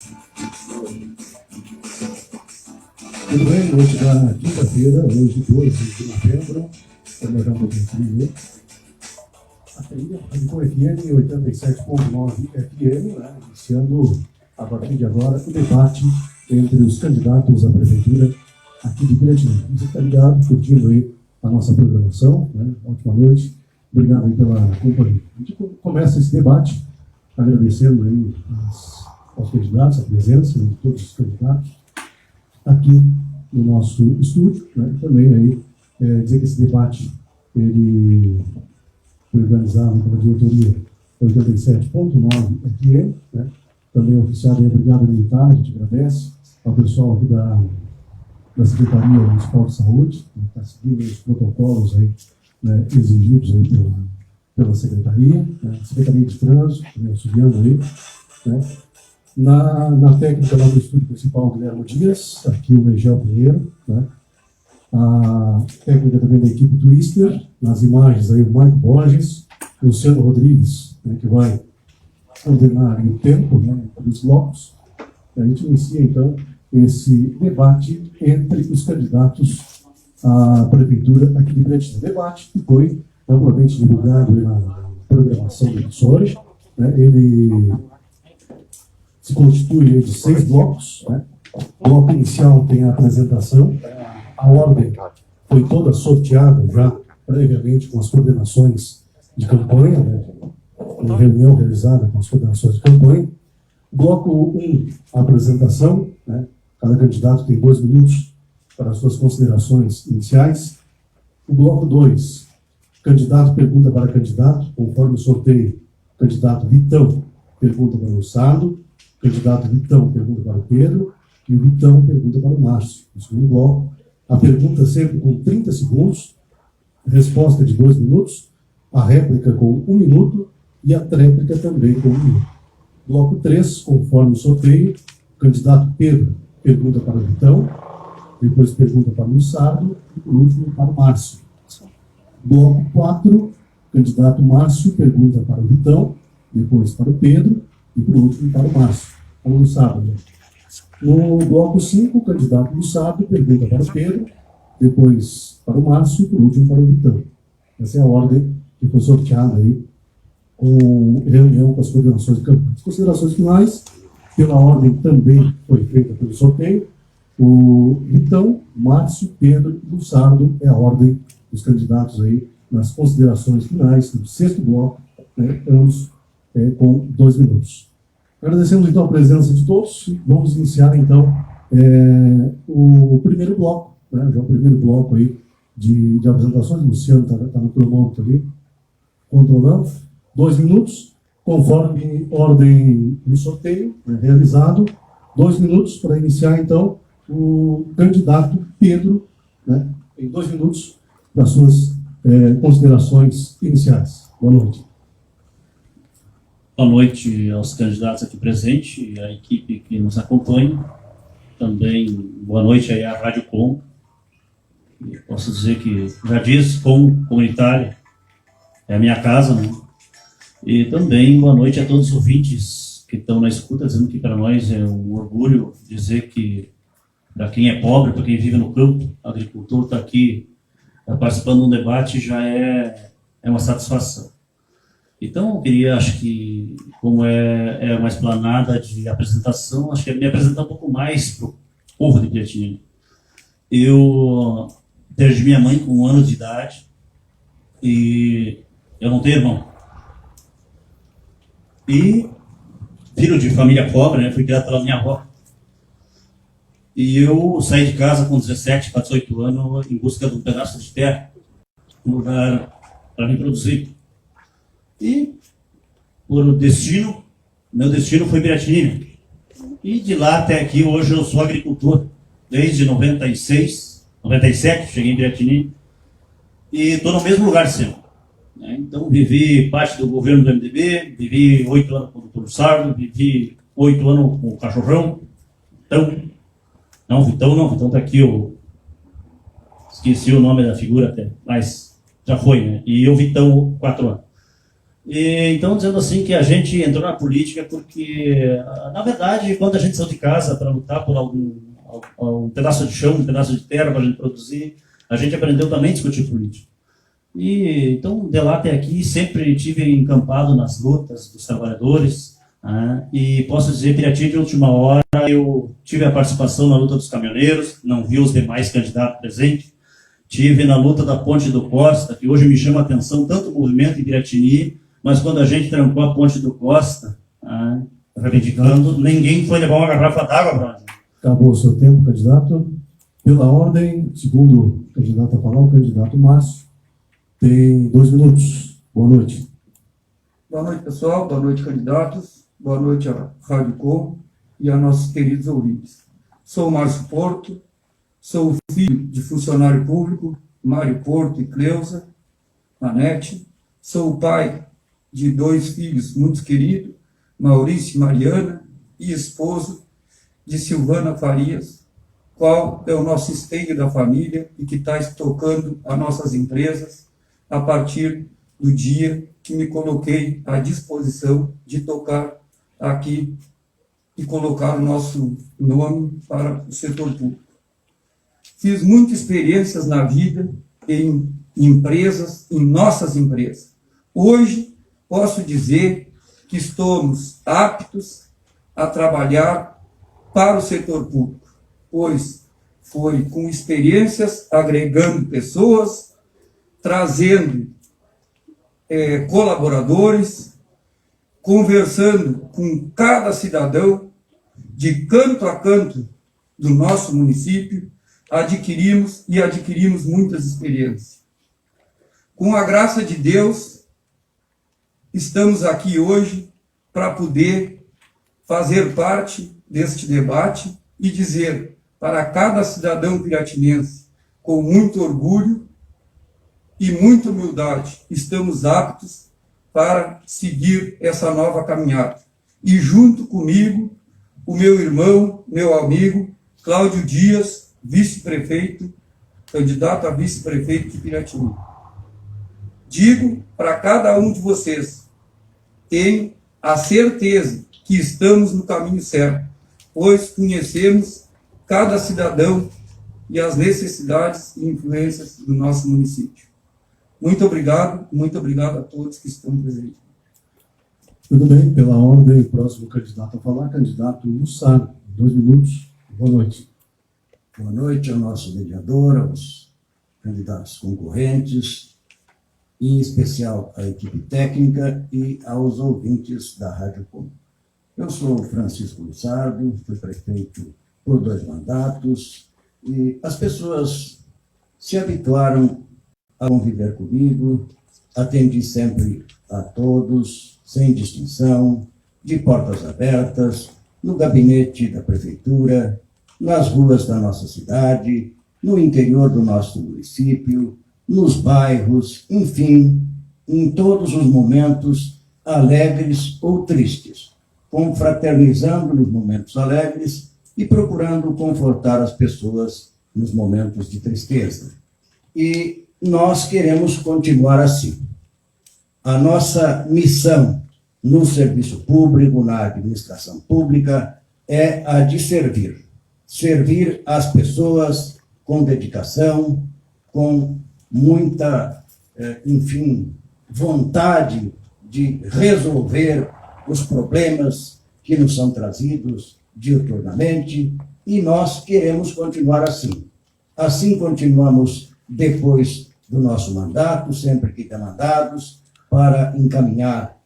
Tudo bem? Noite da quinta-feira, hoje 12 de novembro, como já vou dizer, a Radicom FM 87.9 FM, né, iniciando a partir de agora o debate entre os candidatos à prefeitura aqui de Piratininga. Você está ligado, curtindo aí a nossa programação, né? Ótima noite, obrigado aí pela companhia. A gente começa esse debate agradecendo aí aos candidatos, a presença de todos os candidatos aqui no nosso estúdio, né? Também aí dizer que esse debate ele foi organizado pela diretoria 87.9 FM, né? Também oficiado aí, Brigada Militar, a gente agradece ao pessoal aqui da Secretaria Municipal de Saúde, que está seguindo os protocolos aí, né, exigidos aí pela Secretaria, né? Secretaria de Trânsito, também auxiliando aí, né? Na técnica lá do estúdio principal, Guilherme Dias, aqui o Mejel Pinheiro, né? A técnica também da equipe Twister, nas imagens aí o Mike Borges, Luciano Rodrigues, né, que vai coordenar o tempo, né, dos blocos. A gente inicia então esse debate entre os candidatos à prefeitura aqui de Piratininga. Debate que foi amplamente divulgado na programação da emissora, né? Ele se constitui de 6 blocos, né? O bloco inicial tem a apresentação, a ordem foi toda sorteada já previamente com as coordenações de campanha, né? Uma reunião realizada com as coordenações de campanha. Bloco 1, a apresentação, né? Cada candidato tem 2 minutos para as suas considerações iniciais. O bloco 2, candidato pergunta para candidato, conforme o sorteio, candidato Vitão pergunta para o Sado, candidato Vitão pergunta para o Pedro e o Vitão pergunta para o Márcio. No segundo bloco, a pergunta sempre com 30 segundos, resposta de 2 minutos, a réplica com 1 minuto e a tréplica também com 1 minuto. Bloco 3, conforme o sorteio, o candidato Pedro pergunta para o Vitão, depois pergunta para o Sardo e por último para o Márcio. Bloco 4, candidato Márcio pergunta para o Vitão, depois para o Pedro e por último para o Márcio. Para o Sardo, né? No bloco 5, o candidato do Sardo pergunta para o Pedro, depois para o Márcio e por último para o Vitão. Essa é a ordem que foi sorteada aí com reunião com as coordenações de campanha. As considerações finais, pela ordem também foi feita pelo sorteio. O Vitão, Márcio, Pedro e o Sardo é a ordem dos candidatos aí nas considerações finais do 6º bloco, né, ambos com 2 minutos. Agradecemos então a presença de todos e vamos iniciar então o primeiro bloco, né, já o primeiro bloco aí de apresentações. O Luciano está no cronômetro ali, controlando. 2 minutos, conforme ordem do sorteio, né, realizado. 2 minutos para iniciar então o candidato Pedro, né, em 2 minutos para suas considerações iniciais. Boa noite. Boa noite aos candidatos aqui presentes e à equipe que nos acompanha. Também boa noite aí à Rádio Com. Posso dizer que já disse, Com Comunitária é a minha casa, né? E também boa noite a todos os ouvintes que estão na escuta, dizendo que para nós é um orgulho dizer que para quem é pobre, para quem vive no campo, agricultor está aqui participando de um debate já é uma satisfação. Então, eu queria, acho que, como é uma esplanada de apresentação, acho que é me apresentar um pouco mais para o povo de Piratininga. Eu perdi minha mãe com 1 ano de idade e eu não tenho irmão. E, filho de família pobre, né, fui criado pela minha avó. E eu saí de casa com 17 para 18 anos em busca de um pedaço de terra, um lugar para me produzir. E, por destino, meu destino foi Piratininga. E de lá até aqui, hoje eu sou agricultor. Desde 96, 97, cheguei em Piratininga. E estou no mesmo lugar sempre. Então, vivi parte do governo do MDB, vivi 8 anos com o Dr. Sardo, vivi 8 anos com o Cachorrão. Vitão está aqui, eu esqueci o nome da figura até, mas já foi, né? E eu Vitão 4 anos. E, então, dizendo assim que a gente entrou na política porque, na verdade, quando a gente saiu de casa para lutar por um pedaço de chão, um pedaço de terra para a gente produzir, a gente aprendeu também a discutir política. E então, de lá até aqui, sempre tive encampado nas lutas dos trabalhadores, né? E posso dizer, Pirati, de última hora, eu tive a participação na luta dos caminhoneiros, não vi os demais candidatos presentes, tive na luta da Ponte do Costa, que hoje me chama a atenção tanto o movimento em Piratini, mas quando a gente trancou a Ponte do Costa, reivindicando, ninguém foi levar uma garrafa d'água para nós. Acabou o seu tempo, candidato. Pela ordem, segundo o candidato a falar, o candidato Márcio, tem 2 minutos. Boa noite. Boa noite, pessoal. Boa noite, candidatos. Boa noite à Rádio Com e a nossos queridos ouvintes. Sou o Márcio Porto, sou o filho de funcionário público, Mário Porto e Cleusa Manete. Sou o pai de 2 filhos muito queridos, Maurício e Mariana, e esposo de Silvana Farias, qual é o nosso esteio da família e que está tocando as nossas empresas a partir do dia que me coloquei à disposição de tocar aqui e colocar o nosso nome para o setor público. Fiz muitas experiências na vida em empresas, em nossas empresas. Hoje, posso dizer que estamos aptos a trabalhar para o setor público, pois foi com experiências, agregando pessoas, trazendo colaboradores, conversando com cada cidadão, de canto a canto do nosso município, adquirimos muitas experiências. Com a graça de Deus, estamos aqui hoje para poder fazer parte deste debate e dizer para cada cidadão piratinense, com muito orgulho e muita humildade, estamos aptos para seguir essa nova caminhada. E junto comigo, o meu irmão, meu amigo, Cláudio Dias, vice-prefeito, candidato a vice-prefeito de Piratini. Digo para cada um de vocês, tenho a certeza que estamos no caminho certo, pois conhecemos cada cidadão e as necessidades e influências do nosso município. Muito obrigado a todos que estão presentes. Tudo bem, pela ordem, o próximo candidato a falar, candidato Mussaro, 2 minutos. Boa noite. Boa noite ao nosso mediador, aos candidatos concorrentes, em especial à equipe técnica e aos ouvintes da Rádio Com. Eu sou Francisco Lussardo, fui prefeito por 2 mandatos e as pessoas se habituaram a conviver comigo, atendi sempre a todos, sem distinção, de portas abertas, no gabinete da prefeitura, nas ruas da nossa cidade, no interior do nosso município, nos bairros, enfim, em todos os momentos alegres ou tristes, confraternizando nos momentos alegres e procurando confortar as pessoas nos momentos de tristeza. E nós queremos continuar assim. A nossa missão no serviço público, na administração pública, é a de servir. Servir as pessoas com dedicação, com muita, vontade de resolver os problemas que nos são trazidos diuturnamente, e nós queremos continuar assim. Assim continuamos depois do nosso mandato, sempre que demandados, para encaminhar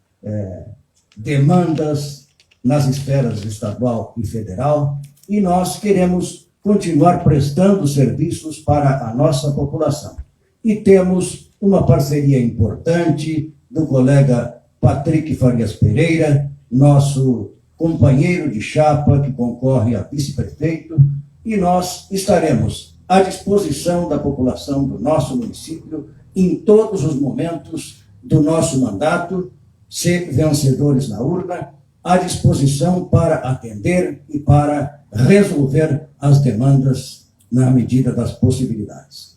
demandas nas esferas estadual e federal, e nós queremos continuar prestando serviços para a nossa população. E temos uma parceria importante do colega Patrick Farias Pereira, nosso companheiro de chapa que concorre a vice-prefeito, e nós estaremos à disposição da população do nosso município em todos os momentos do nosso mandato, ser vencedores na urna, à disposição para atender e para resolver as demandas na medida das possibilidades.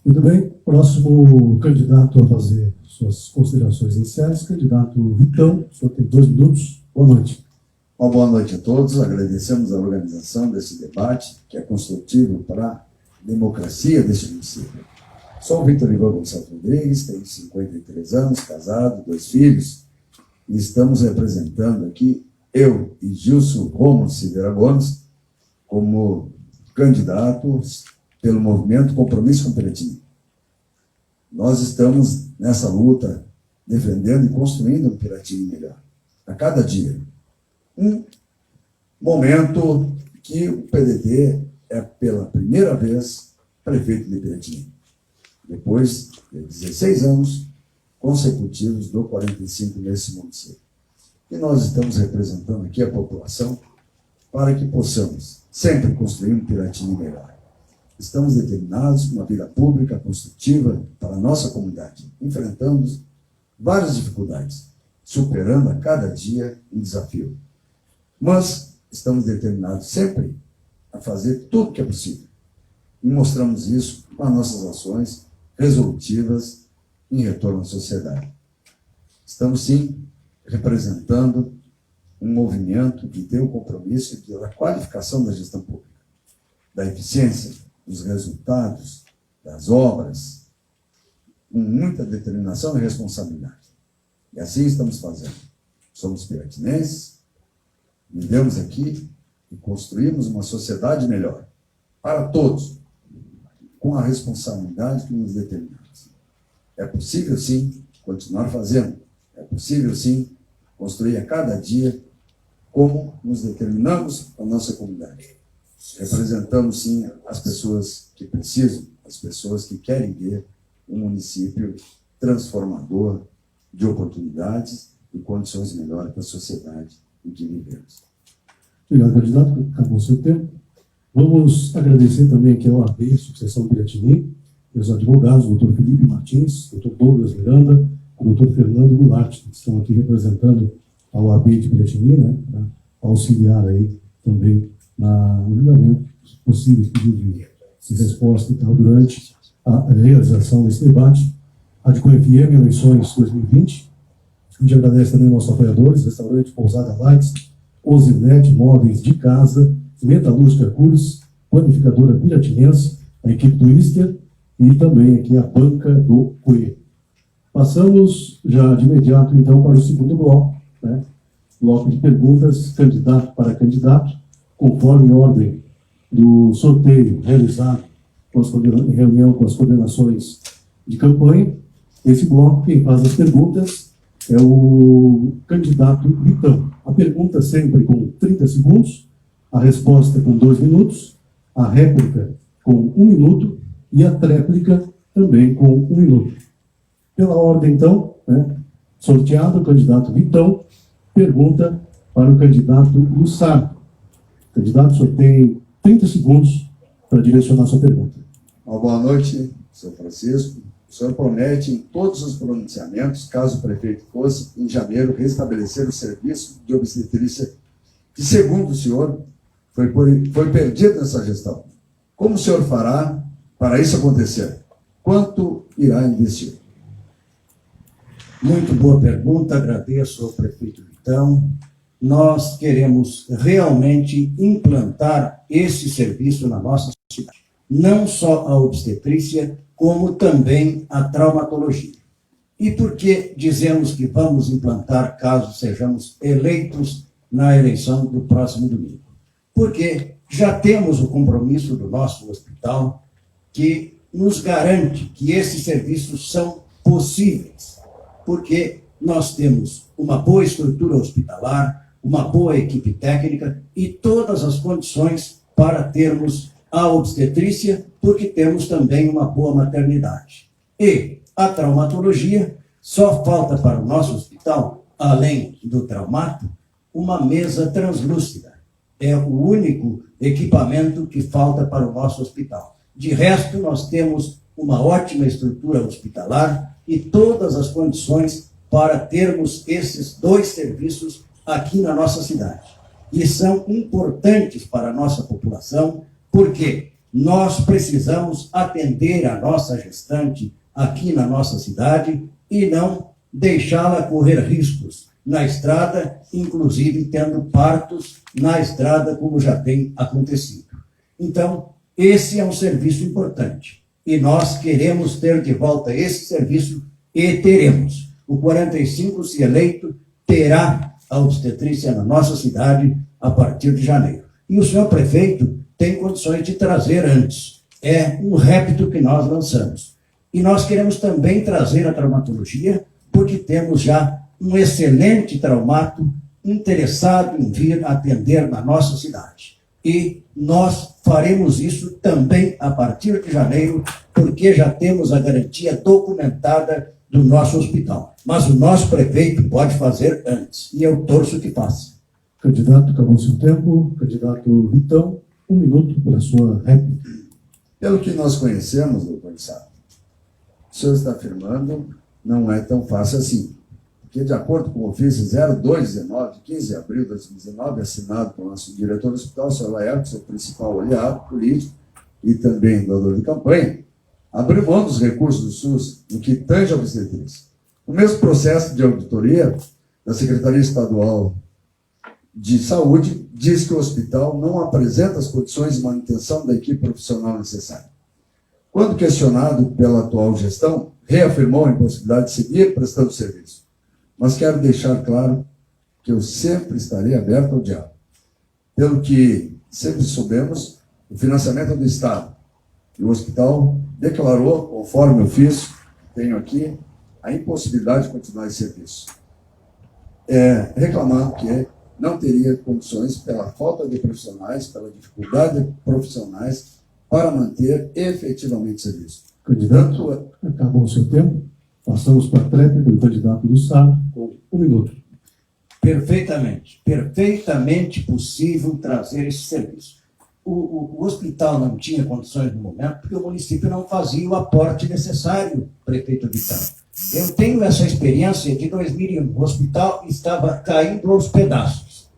Muito bem, próximo candidato a fazer suas considerações iniciais. Candidato Vitão, o senhor tem 2 minutos. Boa noite. Uma boa noite a todos. Agradecemos a organização desse debate, que é construtivo para a democracia deste município. Sou o Victor Ivan Gonçalves Rodrigues, tenho 53 anos, casado, 2 filhos, e estamos representando aqui, eu e Gilson Romulo Silveira Gomes, como candidatos pelo movimento Compromisso com Piratini. Nós estamos nessa luta, defendendo e construindo um Piratini melhor, a cada dia. Um momento que o PDT é, pela primeira vez, prefeito de Piratini. Depois de 16 anos consecutivos do 45 nesse município. E nós estamos representando aqui a população para que possamos sempre construir um Piratini melhor. Estamos determinados com uma vida pública construtiva para a nossa comunidade, enfrentando várias dificuldades, superando a cada dia um desafio. Mas estamos determinados sempre a fazer tudo o que é possível. E mostramos isso com as nossas ações resolutivas em retorno à sociedade. Estamos, sim, representando um movimento que tem o compromisso da qualificação da gestão pública, da eficiência, dos resultados, das obras, com muita determinação e responsabilidade. E assim estamos fazendo. Somos piratinenses, vivemos aqui e construímos uma sociedade melhor para todos, com a responsabilidade que nos determina. É possível, sim, continuar fazendo. É possível, sim, construir a cada dia como nos determinamos a nossa comunidade. Representamos, sim, as pessoas que precisam, as pessoas que querem ver um município transformador de oportunidades e condições melhores para a sociedade em que vivemos. Obrigado, candidato. Acabou o seu tempo. Vamos agradecer também aqui ao AB, Sucessão Piratini, e os advogados, o doutor Felipe Martins, o doutor Douglas Miranda, o doutor Fernando Goulart, que estão aqui representando a OAB de Piratini, né, para auxiliar aí também no julgamento dos possíveis pedidos de resposta e tal durante a realização desse debate. A Adicom FM, eleições 2020. A gente agradece também aos nossos apoiadores, Restaurante Pousada Lights, Osinet Móveis de Casa, Metalúrgica Curs, Panificadora Piratinense, a equipe do Ister e também aqui a Banca do Coelho. Passamos já de imediato, então, para o segundo bloco, né? Bloco de perguntas, candidato para candidato, conforme ordem do sorteio realizado em reunião com as coordenações de campanha. Esse bloco, quem faz as perguntas é o candidato Vitão. A pergunta sempre com 30 segundos, a resposta com 2 minutos, a réplica com 1 minuto e a tréplica também com 1 minuto. Pela ordem, então, né, sorteado o candidato Vitão, pergunta para o candidato Lussardo. O candidato só tem 30 segundos para direcionar sua pergunta. Uma boa noite, senhor Francisco. O senhor promete, em todos os pronunciamentos, caso o prefeito fosse, em janeiro, restabelecer o serviço de obstetrícia que, segundo o senhor, foi perdido nessa gestão. Como o senhor fará para isso acontecer? Quanto irá investir? Muito boa pergunta, agradeço ao prefeito Vitão. Nós queremos realmente implantar esse serviço na nossa cidade. Não só a obstetrícia, como também a traumatologia. E por que dizemos que vamos implantar caso sejamos eleitos na eleição do próximo domingo? Porque já temos o compromisso do nosso hospital que nos garante que esses serviços são possíveis, porque nós temos uma boa estrutura hospitalar, uma boa equipe técnica e todas as condições para termos a obstetrícia, porque temos também uma boa maternidade. E a traumatologia, só falta para o nosso hospital, além do traumato, uma mesa translúcida. É o único equipamento que falta para o nosso hospital. De resto, nós temos uma ótima estrutura hospitalar e todas as condições para termos esses 2 serviços aqui na nossa cidade. E são importantes para a nossa população, porque nós precisamos atender a nossa gestante aqui na nossa cidade e não deixá-la correr riscos na estrada, inclusive tendo partos na estrada, como já tem acontecido. Então, esse é um serviço importante e nós queremos ter de volta esse serviço e teremos. O 45, se eleito, terá a obstetrícia na nossa cidade a partir de janeiro. E o senhor prefeito tem condições de trazer antes. É um repto que nós lançamos. E nós queremos também trazer a traumatologia, porque temos já um excelente traumato interessado em vir atender na nossa cidade. E nós faremos isso também a partir de janeiro, porque já temos a garantia documentada do nosso hospital. Mas o nosso prefeito pode fazer antes, e eu torço que faça. Candidato, acabou seu tempo. Candidato Vitão, 1 minuto para a sua réplica. Pelo que nós conhecemos, doutor Sá, o senhor está afirmando não é tão fácil assim. Porque, de acordo com o ofício 0219, de 15 de abril de 2019, assinado pelo nosso diretor do hospital, o senhor Laerte, seu principal aliado político e também doador de campanha, abriu mão dos recursos do SUS no que tange a obstetrícia. O mesmo processo de auditoria da Secretaria Estadual de Saúde diz que o hospital não apresenta as condições de manutenção da equipe profissional necessária. Quando questionado pela atual gestão, reafirmou a impossibilidade de seguir prestando serviço. Mas quero deixar claro que eu sempre estarei aberto ao diálogo. Pelo que sempre soubemos, o financiamento é do Estado. E o hospital declarou, conforme eu fiz, tenho aqui, a impossibilidade de continuar esse serviço. Reclamando que não teria condições pela falta de profissionais, pela dificuldade de profissionais, para manter efetivamente o serviço. Candidato, acabou o seu tempo. Passamos para a tréplica do candidato do Estado, com 1 minuto. Perfeitamente possível trazer esse serviço. O hospital não tinha condições no momento, porque o município não fazia o aporte necessário, prefeito Vitão. Eu tenho essa experiência de 2001. O hospital estava caindo aos pedaços.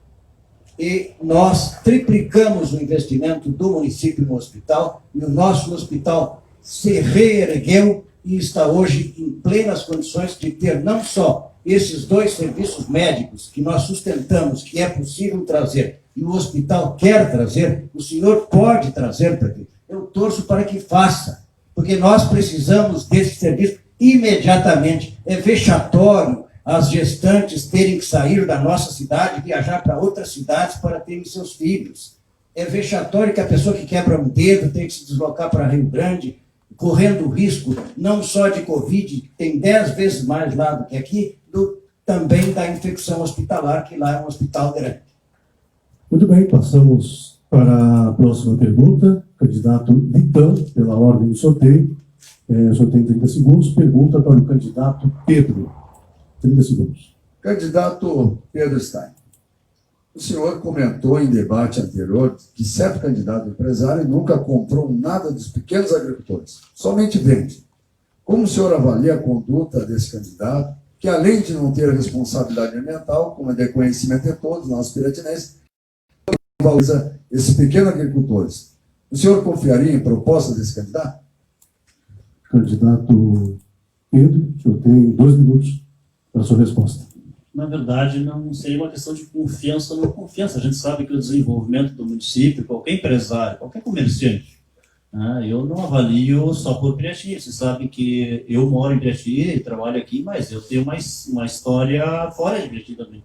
E nós triplicamos o investimento do município no hospital, e o nosso hospital se reergueu e está hoje em plenas condições de ter não só esses 2 serviços médicos que nós sustentamos, que é possível trazer, e o hospital quer trazer, o senhor pode trazer, prefeito. Eu torço para que faça, porque nós precisamos desse serviço imediatamente. É vexatório as gestantes terem que sair da nossa cidade e viajar para outras cidades para terem seus filhos. É vexatório que a pessoa que quebra um dedo tem que se deslocar para Rio Grande, correndo o risco não só de Covid, que tem 10 vezes mais lá do que aqui, também da infecção hospitalar, que lá é um hospital grande. Muito bem, passamos para a próxima pergunta. Candidato Vitão, pela ordem do sorteio. O senhor tem 30 segundos. Pergunta para o candidato Pedro. 30 segundos. Candidato Pedro Stein, o senhor comentou em debate anterior que certo candidato empresário nunca comprou nada dos pequenos agricultores, somente vende. Como o senhor avalia a conduta desse candidato, que além de não ter responsabilidade ambiental, como é de conhecimento de todos, nós piratinenses, valoriza esses pequenos agricultores? O senhor confiaria em propostas desse candidato? Candidato Pedro, o senhor tem 2 minutos para a sua resposta. Na verdade, não seria uma questão de confiança ou não confiança. A gente sabe que o desenvolvimento do município, qualquer empresário, qualquer comerciante, eu não avalio só por Pirati. Você sabe que eu moro em Pirati, trabalho aqui, mas eu tenho uma história fora de Pirati também.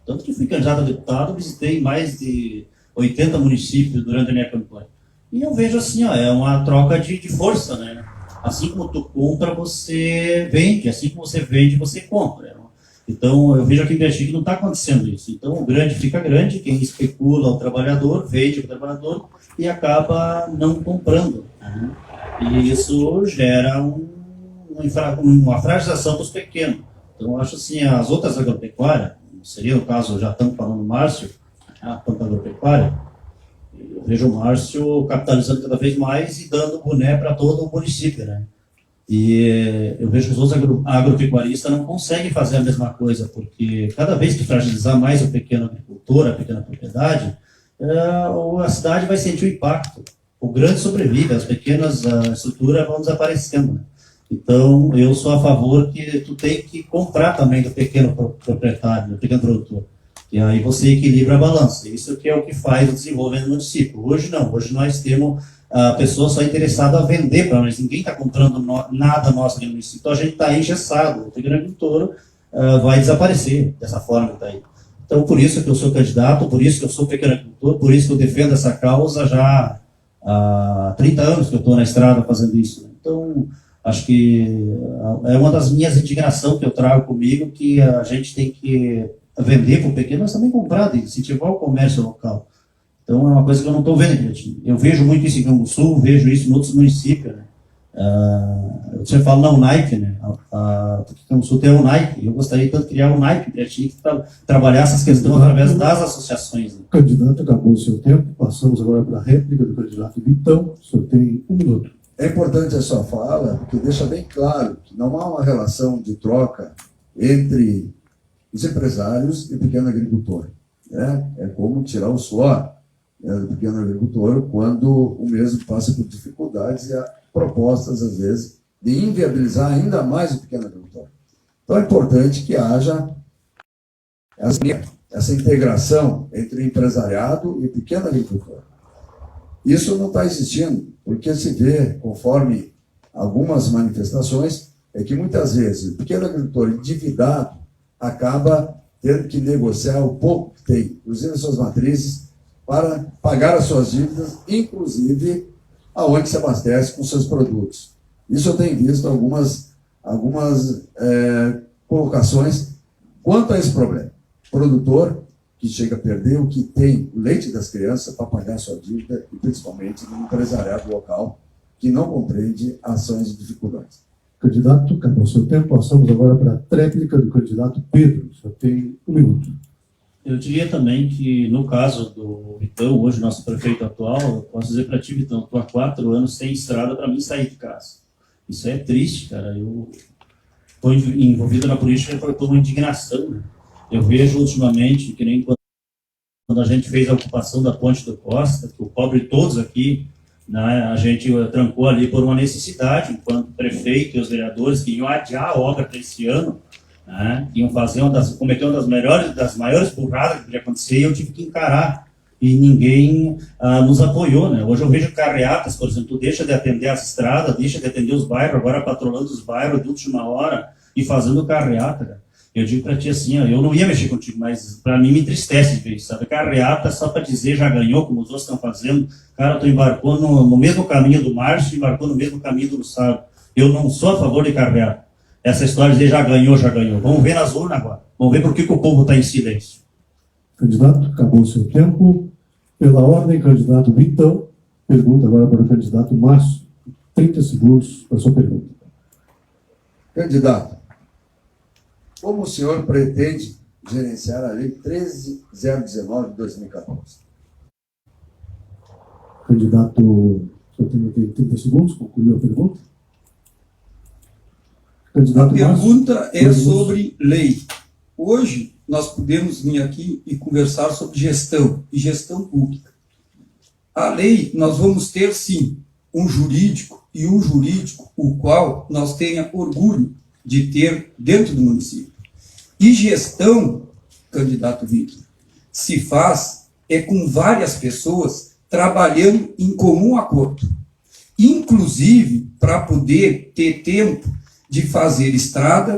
Tanto que fui candidato a deputado, visitei mais de 80 municípios durante a minha campanha. E eu vejo assim, é uma troca de força, né? Assim como tu compra, você vende. Assim como você vende, você compra. Então, eu vejo aqui em Pirati que não está acontecendo isso. Então, o grande fica grande, quem especula o trabalhador, vende o trabalhador e acaba não comprando. Né? E isso gera uma fragilização dos pequenos. Então, eu acho assim, as outras agropecuárias, seria o caso, já estamos falando do Márcio, a planta agropecuária, eu vejo o Márcio capitalizando cada vez mais e dando boné para todo o município, né? E eu vejo que os outros agropecuaristas não conseguem fazer a mesma coisa, porque cada vez que fragilizar mais o pequeno agricultor, a pequena propriedade, a cidade vai sentir o impacto. O grande sobrevive, as pequenas estruturas vão desaparecendo. Né? Então, eu sou a favor que tu tem que comprar também do pequeno proprietário, do pequeno produtor. E aí você equilibra a balança. Isso que é o que faz o desenvolvimento do município. Hoje não. Hoje nós temos a pessoa só interessada a vender para nós. Ninguém está comprando nada nosso aqui no município. Então a gente está engessado. O pequeno agricultor vai desaparecer dessa forma que está aí. Então, por isso que eu sou candidato, por isso que eu sou pequeno agricultor, por isso que eu defendo essa causa já há 30 anos que eu estou na estrada fazendo isso. Então, acho que é uma das minhas indignações que eu trago comigo, que a gente tem que vender para o pequeno, mas também comprar, incentivar o comércio local. Então, é uma coisa que eu não estou vendo aqui. Eu vejo muito isso em Rio Grande do Sul, vejo isso em outros municípios, né? Eu sempre falo na UNAIP, né? Porque Rio Grande do Sul tem a UNAIP, eu gostaria tanto de criar a UNAIP, para a gente trabalhar essas questões através das associações. Né? Candidato, acabou o seu tempo. Passamos agora para a réplica do candidato Vitão. O senhor tem 1 minuto. É importante a sua fala, porque deixa bem claro que não há uma relação de troca entre os empresários e o pequeno agricultor. Né? É como tirar o suor do pequeno agricultor quando o mesmo passa por dificuldades e há propostas, às vezes, de inviabilizar ainda mais o pequeno agricultor. Então é importante que haja essa integração entre o empresariado e o pequeno agricultor. Isso não está existindo, porque se vê, conforme algumas manifestações, é que muitas vezes o pequeno agricultor endividado acaba tendo que negociar o pouco que tem, inclusive as suas matrizes, para pagar as suas dívidas, inclusive aonde se abastece com seus produtos. Isso eu tenho visto algumas colocações quanto a esse problema. Produtor que chega a perder o que tem, o leite das crianças, para pagar a sua dívida, e principalmente no empresariado local, que não compreende ações de dificuldades. Candidato, acabou o seu tempo. Passamos agora para a tréplica do candidato Pedro. Só tem 1 minuto. Eu diria também que, no caso do Vitão, hoje nosso prefeito atual, eu posso dizer para ti, Vitão, estou há 4 anos sem estrada para mim sair de casa. Isso é triste, cara. Eu estou envolvido na política por uma indignação, né? Eu vejo ultimamente, que nem quando a gente fez a ocupação da Ponte do Costa, que o pobre todos aqui, né, a gente trancou ali por uma necessidade, enquanto o prefeito e os vereadores queriam adiar a obra para esse ano, né, iam fazer cometer uma das maiores burradas que podia acontecer, e eu tive que encarar, e ninguém nos apoiou, né? Hoje eu vejo carreatas, por exemplo, deixa de atender as estradas, deixa de atender os bairros, agora patrolando os bairros de última hora e fazendo carreata, cara. Eu digo para ti assim, ó, eu não ia mexer contigo, mas para mim me entristece ver isso, sabe? Carreata só para dizer já ganhou, como os outros estão fazendo. Cara, tu embarcou no mesmo caminho do Márcio, embarcou no mesmo caminho do Sábio. Eu não sou a favor de carreata. Essa história de dizer já ganhou, já ganhou. Vamos ver nas urnas agora. Vamos ver por que o povo está em silêncio. Candidato, acabou o seu tempo. Pela ordem, candidato Vitão. Pergunta agora para o candidato Márcio. 30 segundos para a sua pergunta. Candidato, como o senhor pretende gerenciar a Lei 13.019 de 2014? Candidato, o senhor tem 30 segundos, concluiu a pergunta? Candidato A pergunta Márcio, é sobre lei. Hoje, nós podemos vir aqui e conversar sobre gestão e gestão pública. A lei, nós vamos ter, sim, um jurídico, e um jurídico o qual nós tenha orgulho de ter dentro do município. E gestão, candidato Vitor, se faz com várias pessoas trabalhando em comum acordo. Inclusive, para poder ter tempo de fazer estrada,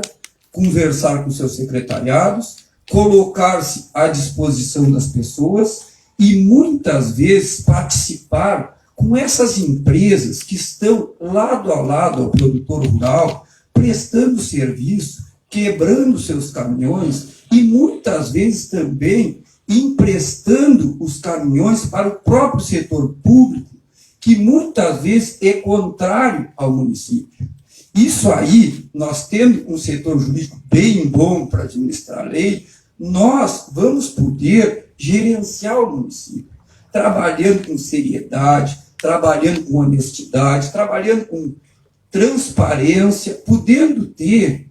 conversar com seus secretariados, colocar-se à disposição das pessoas e, muitas vezes, participar com essas empresas que estão lado a lado ao produtor rural, prestando serviço, quebrando seus caminhões e, muitas vezes, também emprestando os caminhões para o próprio setor público, que muitas vezes é contrário ao município. Isso aí, nós tendo um setor jurídico bem bom para administrar a lei, nós vamos poder gerenciar o município, trabalhando com seriedade, trabalhando com honestidade, trabalhando com transparência, podendo ter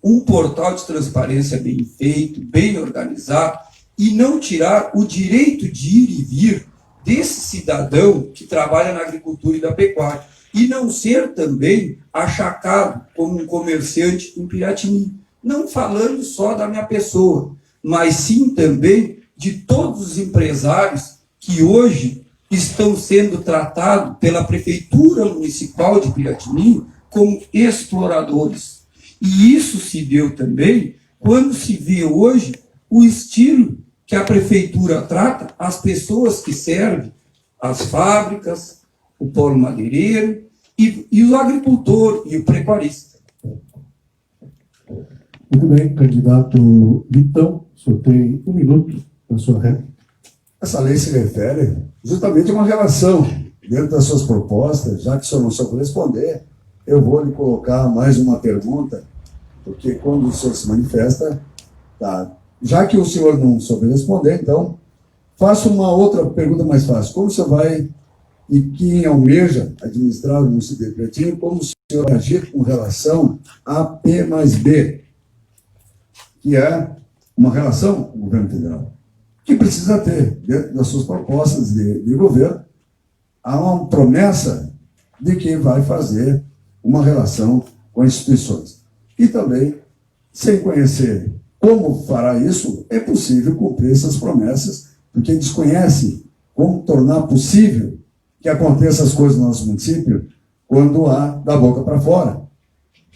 um portal de transparência bem feito, bem organizado, e não tirar o direito de ir e vir desse cidadão que trabalha na agricultura e da pecuária. e não ser também achacado como um comerciante em Piratini. Não falando só da minha pessoa, mas sim também de todos os empresários que hoje estão sendo tratados pela Prefeitura Municipal de Piratini como exploradores. E isso se deu também quando se vê hoje o estilo que a Prefeitura trata as pessoas que servem, as fábricas, o polo madeireiro e o agricultor e o pecuarista. Muito bem, candidato Vitão, o senhor tem 1 minuto na sua réplica. Essa lei se refere justamente a uma relação dentro das suas propostas. Já que o senhor não soube responder, eu vou lhe colocar mais uma pergunta, porque quando o senhor se manifesta, tá. Já que o senhor não soube responder, então, faço uma outra pergunta mais fácil. Como o senhor vai, e quem almeja administrar o município de Piratini, como o senhor vai agir com relação a P mais B, que é uma relação com o governo federal, que precisa ter, dentro das suas propostas de governo, há uma promessa de que vai fazer uma relação com as instituições. E também, sem conhecer como fará isso, é possível cumprir essas promessas, porque desconhece como tornar possível que aconteçam as coisas no nosso município quando há da boca para fora.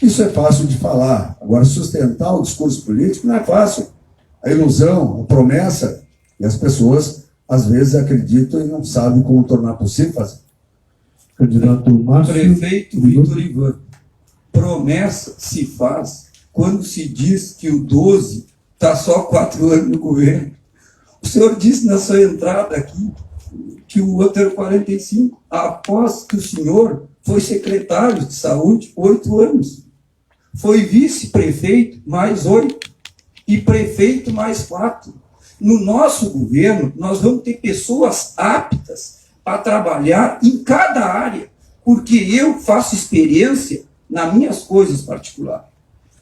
Isso é fácil de falar. Agora, sustentar o discurso político não é fácil. A ilusão, a promessa, e as pessoas, às vezes, acreditam e não sabem como tornar possível fazer. Candidato Márcio. Prefeito Vitor Ivan, promessa se faz quando se diz que o 12 está só 4 anos no governo. O senhor disse na sua entrada aqui que o outro era 45, após que o senhor foi secretário de saúde 8 anos. Foi vice-prefeito mais 8 e prefeito mais 4. No nosso governo, nós vamos ter pessoas aptas para trabalhar em cada área, porque eu faço experiência nas minhas coisas particulares.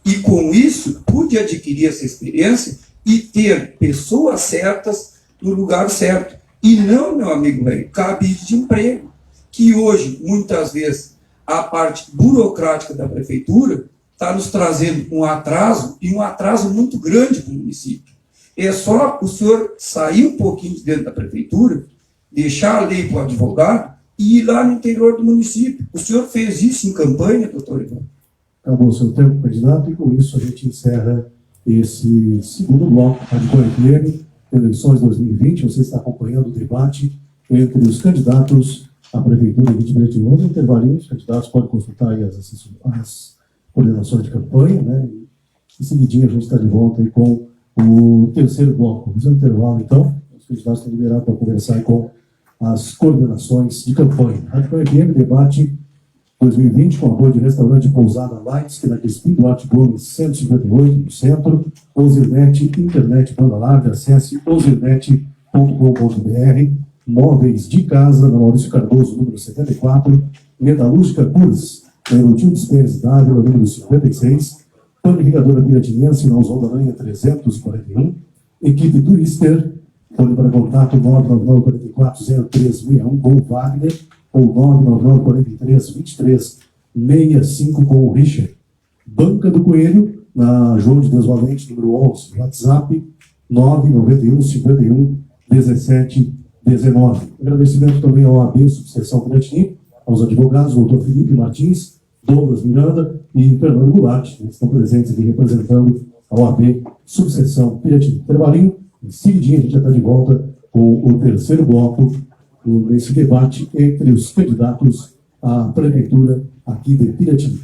E com isso, pude adquirir essa experiência e ter pessoas certas no lugar certo. E não, meu amigo velho, cabide de emprego, que hoje, muitas vezes, a parte burocrática da prefeitura está nos trazendo um atraso, e um atraso muito grande para o município. É só o senhor sair um pouquinho de dentro da prefeitura, deixar a lei para o advogado e ir lá no interior do município. O senhor fez isso em campanha, doutor Ivan? Acabou o seu tempo, candidato, e com isso a gente encerra esse segundo bloco de FM, eleições 2020. Você está acompanhando o debate entre os candidatos à Prefeitura de Piratini. No intervalinho, os candidatos podem consultar aí as coordenações de campanha, né? E em seguidinho a gente está de volta aí com o terceiro bloco. Vamos ao intervalo, então. Os candidatos estão liberados para conversar aí com as coordenações de campanha. Rádio FM, debate 2020, com apoio de restaurante Pousada Lights, que na Crispim Duarte Gomes, 158, no centro. Ozirnet, internet banda larga, acesse ozirnet.com.br. Móveis de casa, na Maurício Cardoso, número 74. Metalúrgica Curs, na Erotil Pérez Dávila, número 56. Panificadora Piratiniense, na Oswaldo Aranha 341. Equipe Turister, fone para contato 999-440361 com o Wagner, ou 999-43-2365 com o Richard. Banca do Coelho, na João de Deus Valente, número 11. WhatsApp 991-51-1719. Agradecimento também ao AB Subseção Piratini, aos advogados, doutor Felipe Martins, Douglas Miranda e Fernando Goulart, que estão presentes aqui representando a OAB Subseção Piratini. Intervalinho, em seguidinho a gente já está de volta com o terceiro bloco nesse debate entre os candidatos à prefeitura aqui de Piratini.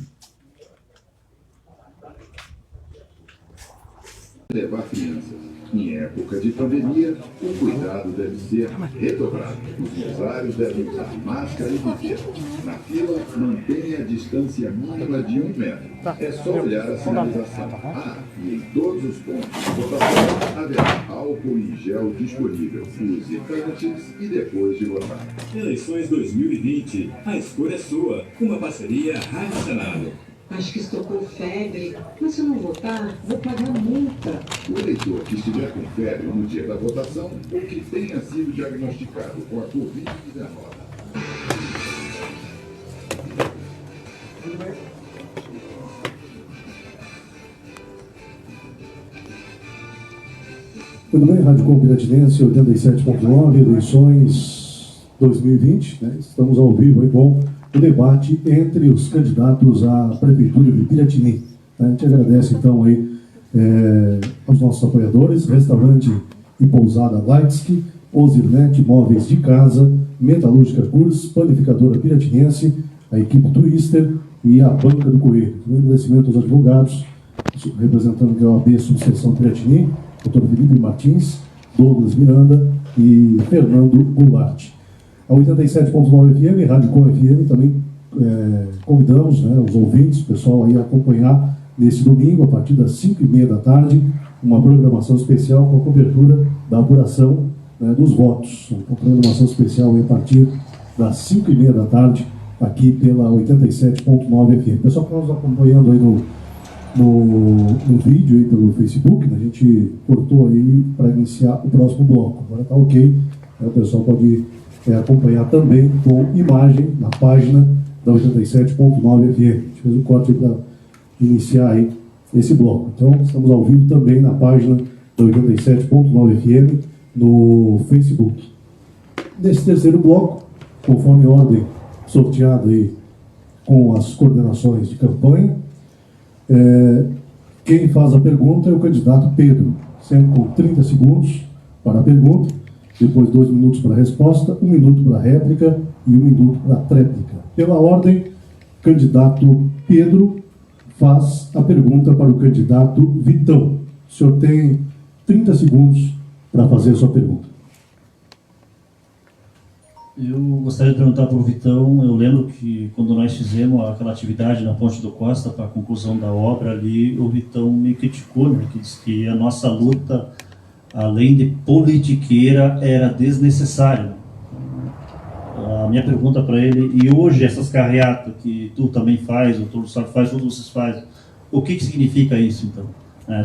Levar crianças. Em época de pandemia, o cuidado deve ser redobrado. Os usuários devem usar máscara e viver. Na fila, mantenha a distância mínima de 1 metro. É só olhar a sinalização. E em todos os pontos de votação, haverá álcool em gel disponível. Use antes e depois de votar. Eleições 2020. A escolha é sua. Uma parceria Rádio Senado. Acho que estou com febre, mas se eu não votar, vou pagar multa. O eleitor que estiver com febre no dia da votação ou que tenha sido diagnosticado com a Covid-19. Tudo bem, Rádio Com Piratinense 87.9, eleições 2020, né? Estamos ao vivo aí com o debate entre os candidatos à Prefeitura de Piratini. A gente agradece então aí aos nossos apoiadores, Restaurante e Pousada Lightsky, Ozirnet Móveis de Casa, Metalúrgica Curs, Panificadora Piratinense, a equipe Twister e a Banca do Coelho. Um agradecimento aos advogados, representando a OAB Subseção Piratini, Dr. Felipe Martins, Douglas Miranda e Fernando Goulart. A 87.9 FM, Rádio Com FM, também convidamos, né, os ouvintes, o pessoal aí a acompanhar nesse domingo, a partir das 5h30 da tarde, uma programação especial com a cobertura da apuração, né, dos votos. Uma programação especial aí a partir das 5h30 da tarde, aqui pela 87.9 FM. Pessoal que está nos acompanhando aí no vídeo aí pelo Facebook, né, a gente cortou aí para iniciar o próximo bloco. Agora está ok, né, o pessoal pode acompanhar também com imagem na página da 87.9 FM. A gente fez um corte para iniciar aí esse bloco. Então, estamos ao vivo também na página da 87.9 FM no Facebook. Nesse terceiro bloco, conforme a ordem sorteada aí com as coordenações de campanha, quem faz a pergunta é o candidato Pedro, sempre com 30 segundos para a pergunta, depois 2 minutos para a resposta, 1 minuto para a réplica e 1 minuto para a tréplica. Pela ordem, candidato Pedro faz a pergunta para o candidato Vitão. O senhor tem 30 segundos para fazer a sua pergunta. Eu gostaria de perguntar para o Vitão. Eu lembro que quando nós fizemos aquela atividade na Ponte do Costa para a conclusão da obra ali, o Vitão me criticou, né, que disse que a nossa luta, além de politiqueira, era desnecessária. A minha pergunta para ele, e hoje essas carreatas que tu também faz, o Toro Sarto faz, todos vocês fazem, o que significa isso então?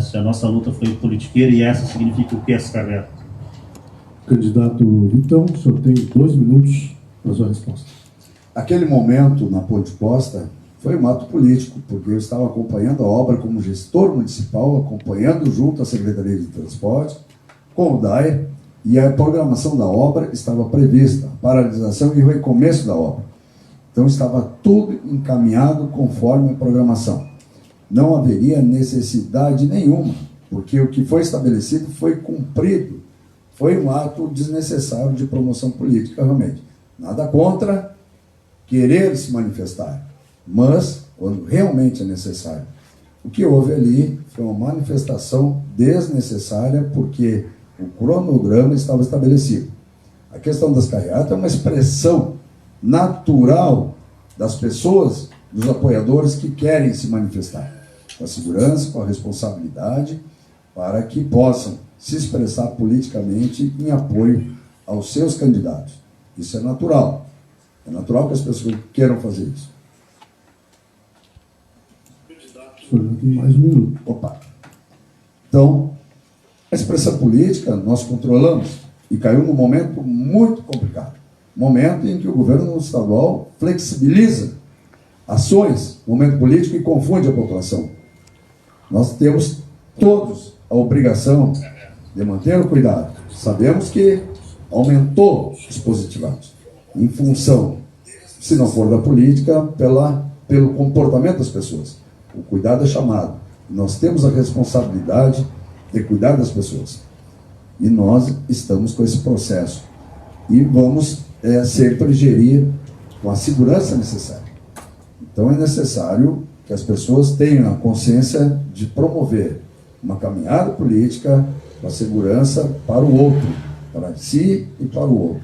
Se a nossa luta foi politiqueira e essa significa o que essa carreata? Candidato Vitão, o senhor tem 2 minutos para a sua resposta. Aquele momento na Ponte Costa foi um ato político, porque eu estava acompanhando a obra como gestor municipal, acompanhando junto à Secretaria de Transporte, com o DAE, e a programação da obra estava prevista, a paralisação e o recomeço da obra. Então estava tudo encaminhado conforme a programação. Não haveria necessidade nenhuma, porque o que foi estabelecido foi cumprido. Foi um ato desnecessário de promoção política, realmente. Nada contra querer se manifestar, mas quando realmente é necessário. O que houve ali foi uma manifestação desnecessária, porque o cronograma estava estabelecido. A questão das carreatas é uma expressão natural das pessoas, dos apoiadores que querem se manifestar, com a segurança, com a responsabilidade, para que possam se expressar politicamente em apoio aos seus candidatos. Isso é natural. É natural que as pessoas queiram fazer isso. Mais 1 minuto. Opa. Então, a expressão política nós controlamos e caiu num momento muito complicado. Momento em que o governo estadual flexibiliza ações, momento político, e confunde a população. Nós temos todos a obrigação de manter o cuidado. Sabemos que aumentou os positivados em função, se não for da política, pelo comportamento das pessoas. O cuidado é chamado. Nós temos a responsabilidade de cuidar das pessoas. E nós estamos com esse processo. E vamos sempre gerir com a segurança necessária. Então é necessário que as pessoas tenham a consciência de promover uma caminhada política com a segurança para o outro, para si e para o outro.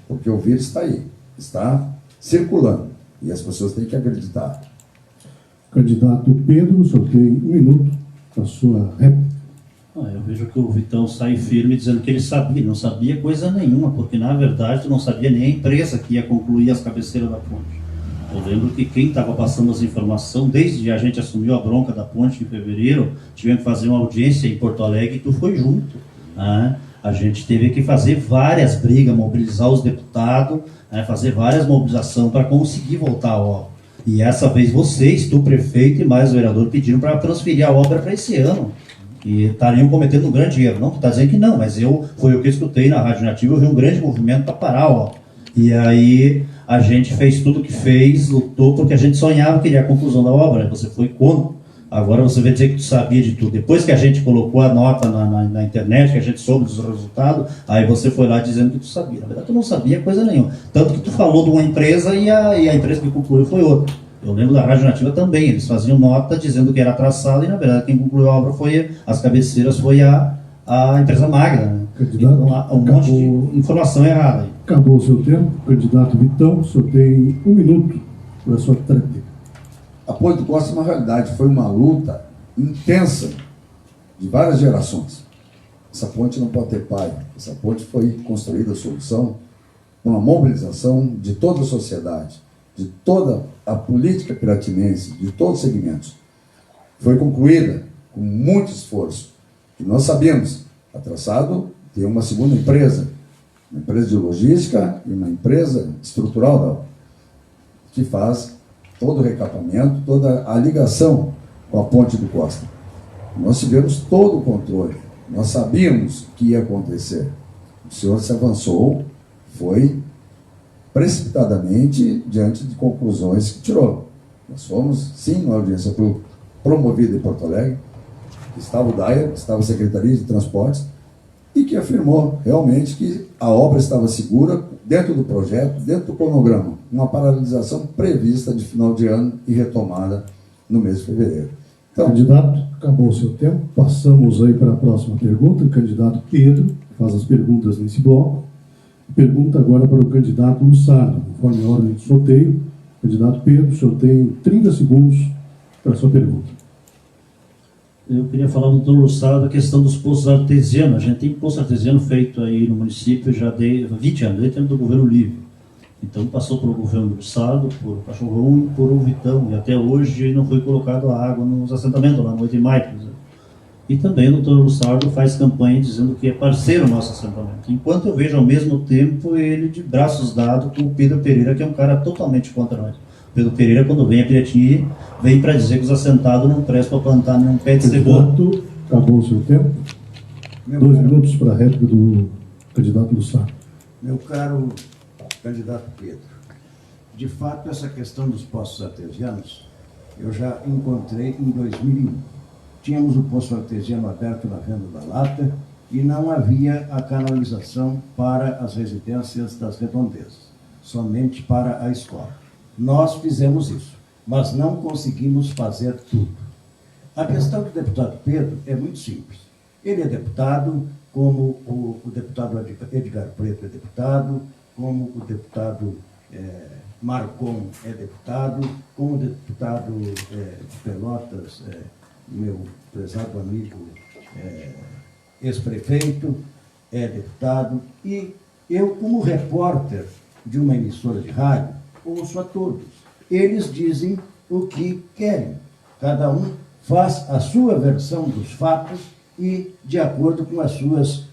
Porque o vírus está aí, está circulando. E as pessoas têm que acreditar. Candidato Pedro, o senhor tem 1 minuto para a sua réplica. Eu vejo que o Vitão sai firme dizendo que ele sabia, não sabia coisa nenhuma, porque na verdade tu não sabia nem a empresa que ia concluir as cabeceiras da ponte. Eu lembro que quem estava passando as informações, desde que a gente assumiu a bronca da ponte em fevereiro, tivemos que fazer uma audiência em Porto Alegre e tu foi junto. Né? A gente teve que fazer várias brigas, mobilizar os deputados, né? Fazer várias mobilizações para conseguir voltar à obra. E essa vez vocês, tu prefeito e mais o vereador, pediram para transferir a obra para esse ano. E estariam cometendo um grande erro. Não, tu está dizendo que não, mas foi o que eu escutei na Rádio Nativa, eu vi um grande movimento para parar a obra. E aí a gente fez tudo o que fez, lutou, porque a gente sonhava que queria a conclusão da obra. Você foi contra. Agora você vai dizer que tu sabia de tudo. Depois que a gente colocou a nota na internet, que a gente soube dos resultados, aí você foi lá dizendo que tu sabia. Na verdade, tu não sabia coisa nenhuma. Tanto que tu falou de uma empresa e a empresa que concluiu foi outra. Eu lembro da Rádio Nativa também. Eles faziam nota dizendo que era traçado e, na verdade, quem concluiu a obra as cabeceiras foi a empresa Magda. Né? Candidato, então, um monte de informação errada. Acabou o seu tempo. Candidato Vitão, o senhor tem 1 minuto para a sua tréplica. A Ponte do Costa, na realidade, foi uma luta intensa de várias gerações. Essa ponte não pode ter pai. Essa ponte foi construída, a solução, com uma mobilização de toda a sociedade, de toda a política piratinense, de todos os segmentos. Foi concluída com muito esforço. E nós sabíamos, a Traçado tem uma segunda empresa, uma empresa de logística e uma empresa estrutural da obra, que faz todo o recapamento, toda a ligação com a Ponte do Costa. Nós tivemos todo o controle, nós sabíamos o que ia acontecer. O senhor se avançou, foi precipitadamente diante de conclusões que tirou. Nós fomos, sim, uma audiência promovida em Porto Alegre, estava o DAIA, estava a Secretaria de Transportes, e que afirmou realmente que a obra estava segura dentro do projeto, dentro do cronograma, uma paralisação prevista de final de ano e retomada no mês de fevereiro. Então, candidato, acabou o seu tempo. Passamos aí para a próxima pergunta. O candidato Pedro faz as perguntas nesse bloco. Pergunta agora para o candidato Lussardo, conforme a ordem de sorteio. Candidato Pedro, o senhor tem 30 segundos para a sua pergunta. Eu queria falar do doutor Lussardo da questão dos poços artesianos. A gente tem poço artesiano feito aí no município já de 20 anos, desde o tempo do governo Lívio. Então passou pelo governo do Lussardo, por Cachorrão e por o Vitão. E até hoje não foi colocado a água nos assentamentos, lá no 8 de maio, por exemplo. E também o doutor Lussardo faz campanha dizendo que é parceiro nosso assentamento. Enquanto eu vejo ao mesmo tempo ele de braços dados com o Pedro Pereira, que é um cara totalmente contra nós. Pedro Pereira, quando vem a Pirati, vem para dizer que os assentados não prestam para plantar nenhum pé de cebola. Acabou o seu tempo. 2 minutos para a réplica do candidato Lussardo. Meu caro candidato Pedro, de fato, essa questão dos poços artesianos, eu já encontrei em 2001. Tínhamos o poço artesiano aberto na Venda da Lata e não havia a canalização para as residências das redondezas, somente para a escola. Nós fizemos isso, mas não conseguimos fazer tudo. A questão do deputado Pedro é muito simples. Ele é deputado, como o deputado Edgar Preto é deputado, como o deputado Marcon é deputado, como o deputado de Pelotas, meu prezado amigo ex-prefeito, é deputado, e eu, como repórter de uma emissora de rádio, ouço a todos. Eles dizem o que querem. Cada um faz a sua versão dos fatos e de acordo com as suas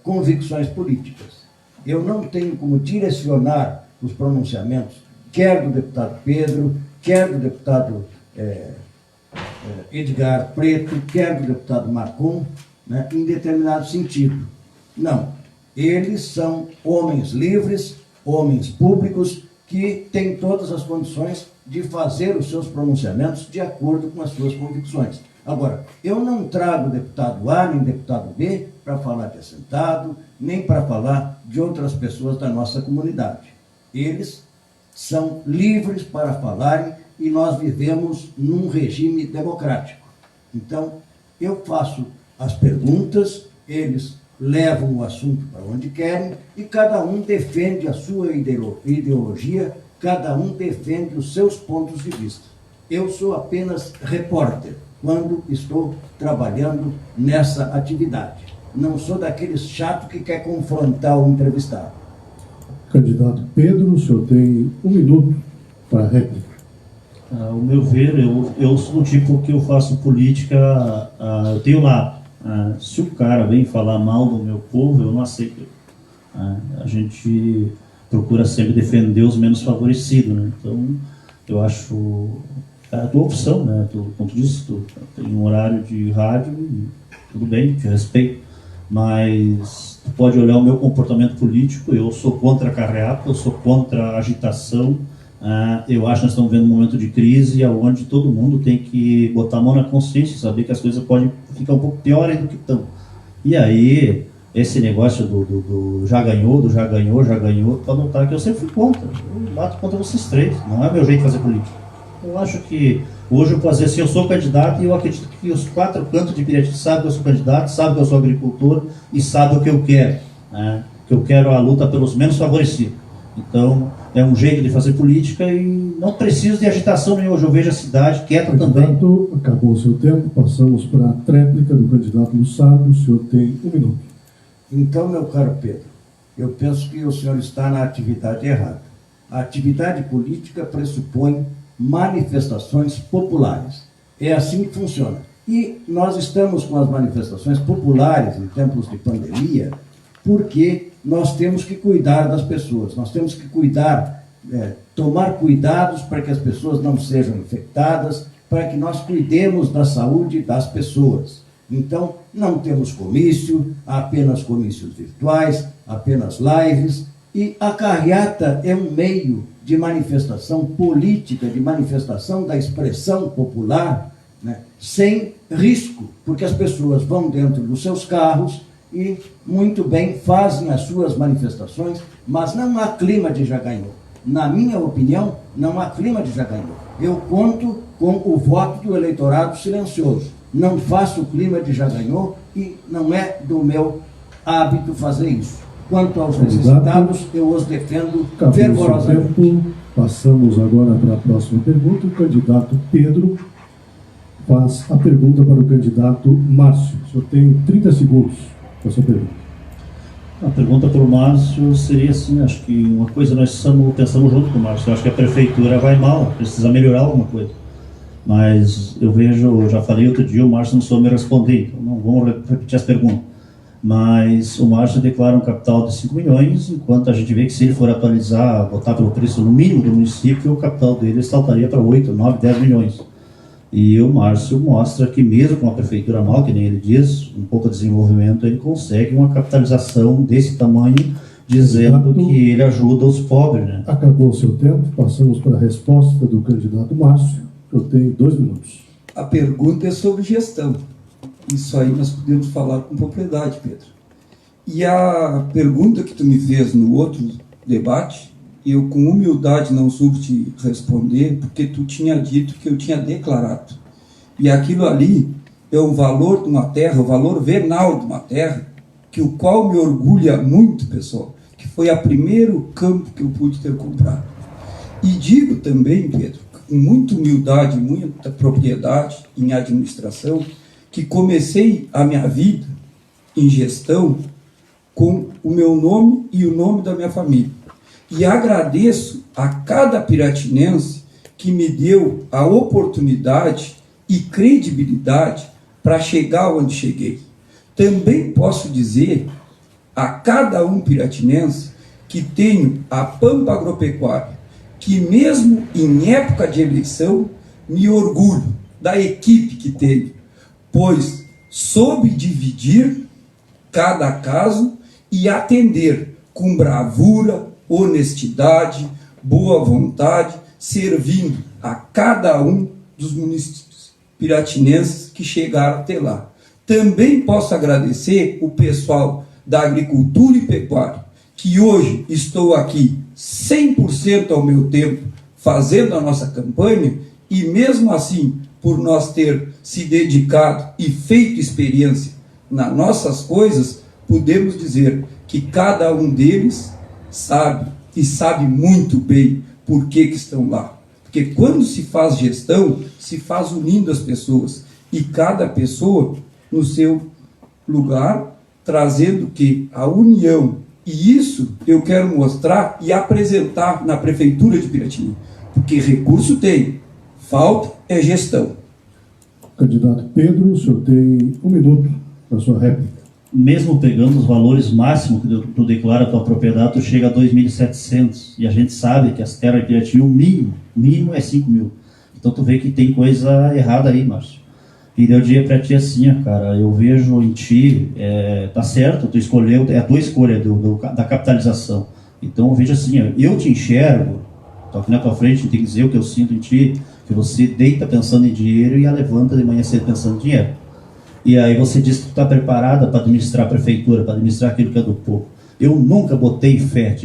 convicções políticas. Eu não tenho como direcionar os pronunciamentos, quer do deputado Pedro, quer do deputado Edgar Preto, quer do deputado Marcon, né, em determinado sentido. Não. Eles são homens livres, homens públicos, que têm todas as condições de fazer os seus pronunciamentos de acordo com as suas convicções. Agora, eu não trago deputado A nem deputado B para falar de assentado, nem para falar de outras pessoas da nossa comunidade. Eles são livres para falarem e nós vivemos num regime democrático. Então, eu faço as perguntas, eles levam o assunto para onde querem e cada um defende a sua ideologia, cada um defende os seus pontos de vista. Eu sou apenas repórter quando estou trabalhando nessa atividade. Não sou daqueles chato que quer confrontar o entrevistado. Candidato Pedro, o senhor tem 1 minuto para a réplica. Ao meu ver, eu sou do tipo que eu faço política, eu tenho lá. Se o cara vem falar mal do meu povo, eu não aceito. A gente procura sempre defender os menos favorecidos, né? Então, eu acho a tua opção, né? Como tu disse, tu tem um horário de rádio, tudo bem, te respeito, mas tu pode olhar o meu comportamento político. Eu sou contra a carreata, eu sou contra a agitação. Eu acho que nós estamos vendo um momento de crise onde todo mundo tem que botar a mão na consciência e saber que as coisas podem ficar um pouco piores do que estão. E aí, esse negócio do já ganhou, pode notar que eu sempre fui contra. Eu bato contra vocês três, não é meu jeito de fazer política. Eu acho que hoje eu posso dizer assim, eu sou candidato e eu acredito que os 4 cantos de Pirati sabem que eu sou candidato, sabem que eu sou agricultor e sabem o que eu quero, né? Que eu quero a luta pelos menos favorecidos. Então, é um jeito de fazer política e não preciso de agitação nenhuma. Hoje eu vejo a cidade quieta também. Acabou o seu tempo, passamos para a tréplica do candidato Lussardo. O senhor tem 1 minuto. Então, meu caro Pedro, eu penso que o senhor está na atividade errada. A atividade política pressupõe manifestações populares. É assim que funciona. E nós estamos com as manifestações populares em tempos de pandemia porque nós temos que cuidar das pessoas, nós temos que tomar cuidados para que as pessoas não sejam infectadas, para que nós cuidemos da saúde das pessoas. Então, não temos comício, apenas comícios virtuais, apenas lives, e a carreata é um meio de manifestação política, de manifestação da expressão popular, né, sem risco, porque as pessoas vão dentro dos seus carros e muito bem fazem as suas manifestações, mas não há clima de já ganhou. Na minha opinião, não há clima de já ganhou. Eu conto com o voto do eleitorado silencioso. Não faço clima de já ganhou e não é do meu hábito fazer isso. Quanto aos necessitados, eu os defendo fervorosamente. Passamos agora para a próxima pergunta. O candidato Pedro faz a pergunta para o candidato Márcio. O senhor tem 30 segundos para a sua pergunta. A pergunta para o Márcio seria assim, acho que uma coisa nós pensamos junto com o Márcio, eu acho que a prefeitura vai mal, precisa melhorar alguma coisa. Mas eu vejo, já falei outro dia, o Márcio não soube me responder, então não vamos repetir as perguntas. Mas o Márcio declara um capital de 5 milhões, enquanto a gente vê que se ele for atualizar, botar pelo preço no mínimo do município, o capital dele saltaria para 8, 9, 10 milhões. E o Márcio mostra que mesmo com a prefeitura mal, que nem ele diz, um pouco de desenvolvimento, ele consegue uma capitalização desse tamanho, dizendo que ele ajuda os pobres, né? Acabou o seu tempo, passamos para a resposta do candidato Márcio. Eu tenho 2 minutos. A pergunta é sobre gestão. Isso aí nós podemos falar com propriedade, Pedro. E a pergunta que tu me fez no outro debate, eu com humildade não soube te responder, porque tu tinha dito que eu tinha declarado. E aquilo ali é o valor de uma terra, o valor venal de uma terra, que o qual me orgulha muito, pessoal, que foi o primeiro campo que eu pude ter comprado. E digo também, Pedro, com muita humildade, muita propriedade em administração, que comecei a minha vida em gestão com o meu nome e o nome da minha família. E agradeço a cada piratinense que me deu a oportunidade e credibilidade para chegar onde cheguei. Também posso dizer a cada um piratinense que tenho a Pampa Agropecuária, que mesmo em época de eleição, me orgulho da equipe que teve, pois soube dividir cada caso e atender com bravura, honestidade, boa vontade, servindo a cada um dos municípios piratinenses que chegaram até lá. Também posso agradecer o pessoal da agricultura e pecuária, que hoje estou aqui 100% ao meu tempo fazendo a nossa campanha, e mesmo assim, por nós ter se dedicado e feito experiência nas nossas coisas, podemos dizer que cada um deles sabe, e sabe muito bem por que estão lá. Porque quando se faz gestão, se faz unindo as pessoas, e cada pessoa no seu lugar, trazendo que a união, e isso eu quero mostrar e apresentar na Prefeitura de Piratininga, porque recurso tem, falta é gestão. Candidato Pedro, o senhor tem 1 minuto para a sua réplica. mesmo pegando os valores máximos que tu declara a tua propriedade, tu chega a 2.700. E a gente sabe que as terras de Piratininga, o mínimo é 5 mil. Então tu vê que tem coisa errada aí, Márcio. E eu diria pra ti assim, ó, cara, eu vejo em ti, tá certo, tu escolheu, é a tua escolha da capitalização. Então eu vejo assim, ó, eu te enxergo, tô aqui na tua frente, tem que dizer o que eu sinto em ti, que você deita pensando em dinheiro e a levanta de manhã cedo pensando em dinheiro. E aí você diz que tu está preparada para administrar a prefeitura, para administrar aquilo que é do povo. Eu nunca botei fé,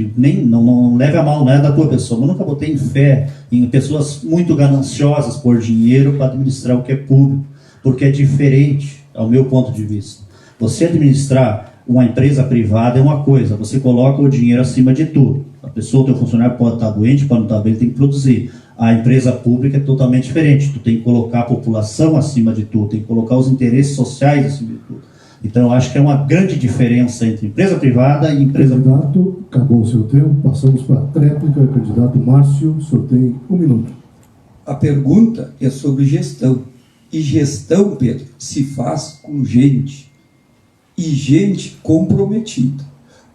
não leve a mal nada da tua pessoa, mas nunca botei fé em pessoas muito gananciosas por dinheiro para administrar o que é público, porque é diferente, ao meu ponto de vista. Você administrar uma empresa privada é uma coisa, você coloca o dinheiro acima de tudo. A pessoa, o teu funcionário pode estar doente, pode não estar bem, ele tem que produzir. A empresa pública é totalmente diferente, tu tem que colocar a população acima de tudo, tem que colocar os interesses sociais acima de tudo. Então eu acho que é uma grande diferença entre empresa privada e empresa pública. Candidato, acabou o seu tempo, passamos para a tréplica. Candidato Márcio, o senhor tem 1 minuto. A pergunta é sobre gestão. E gestão, Pedro, se faz com gente. E gente comprometida.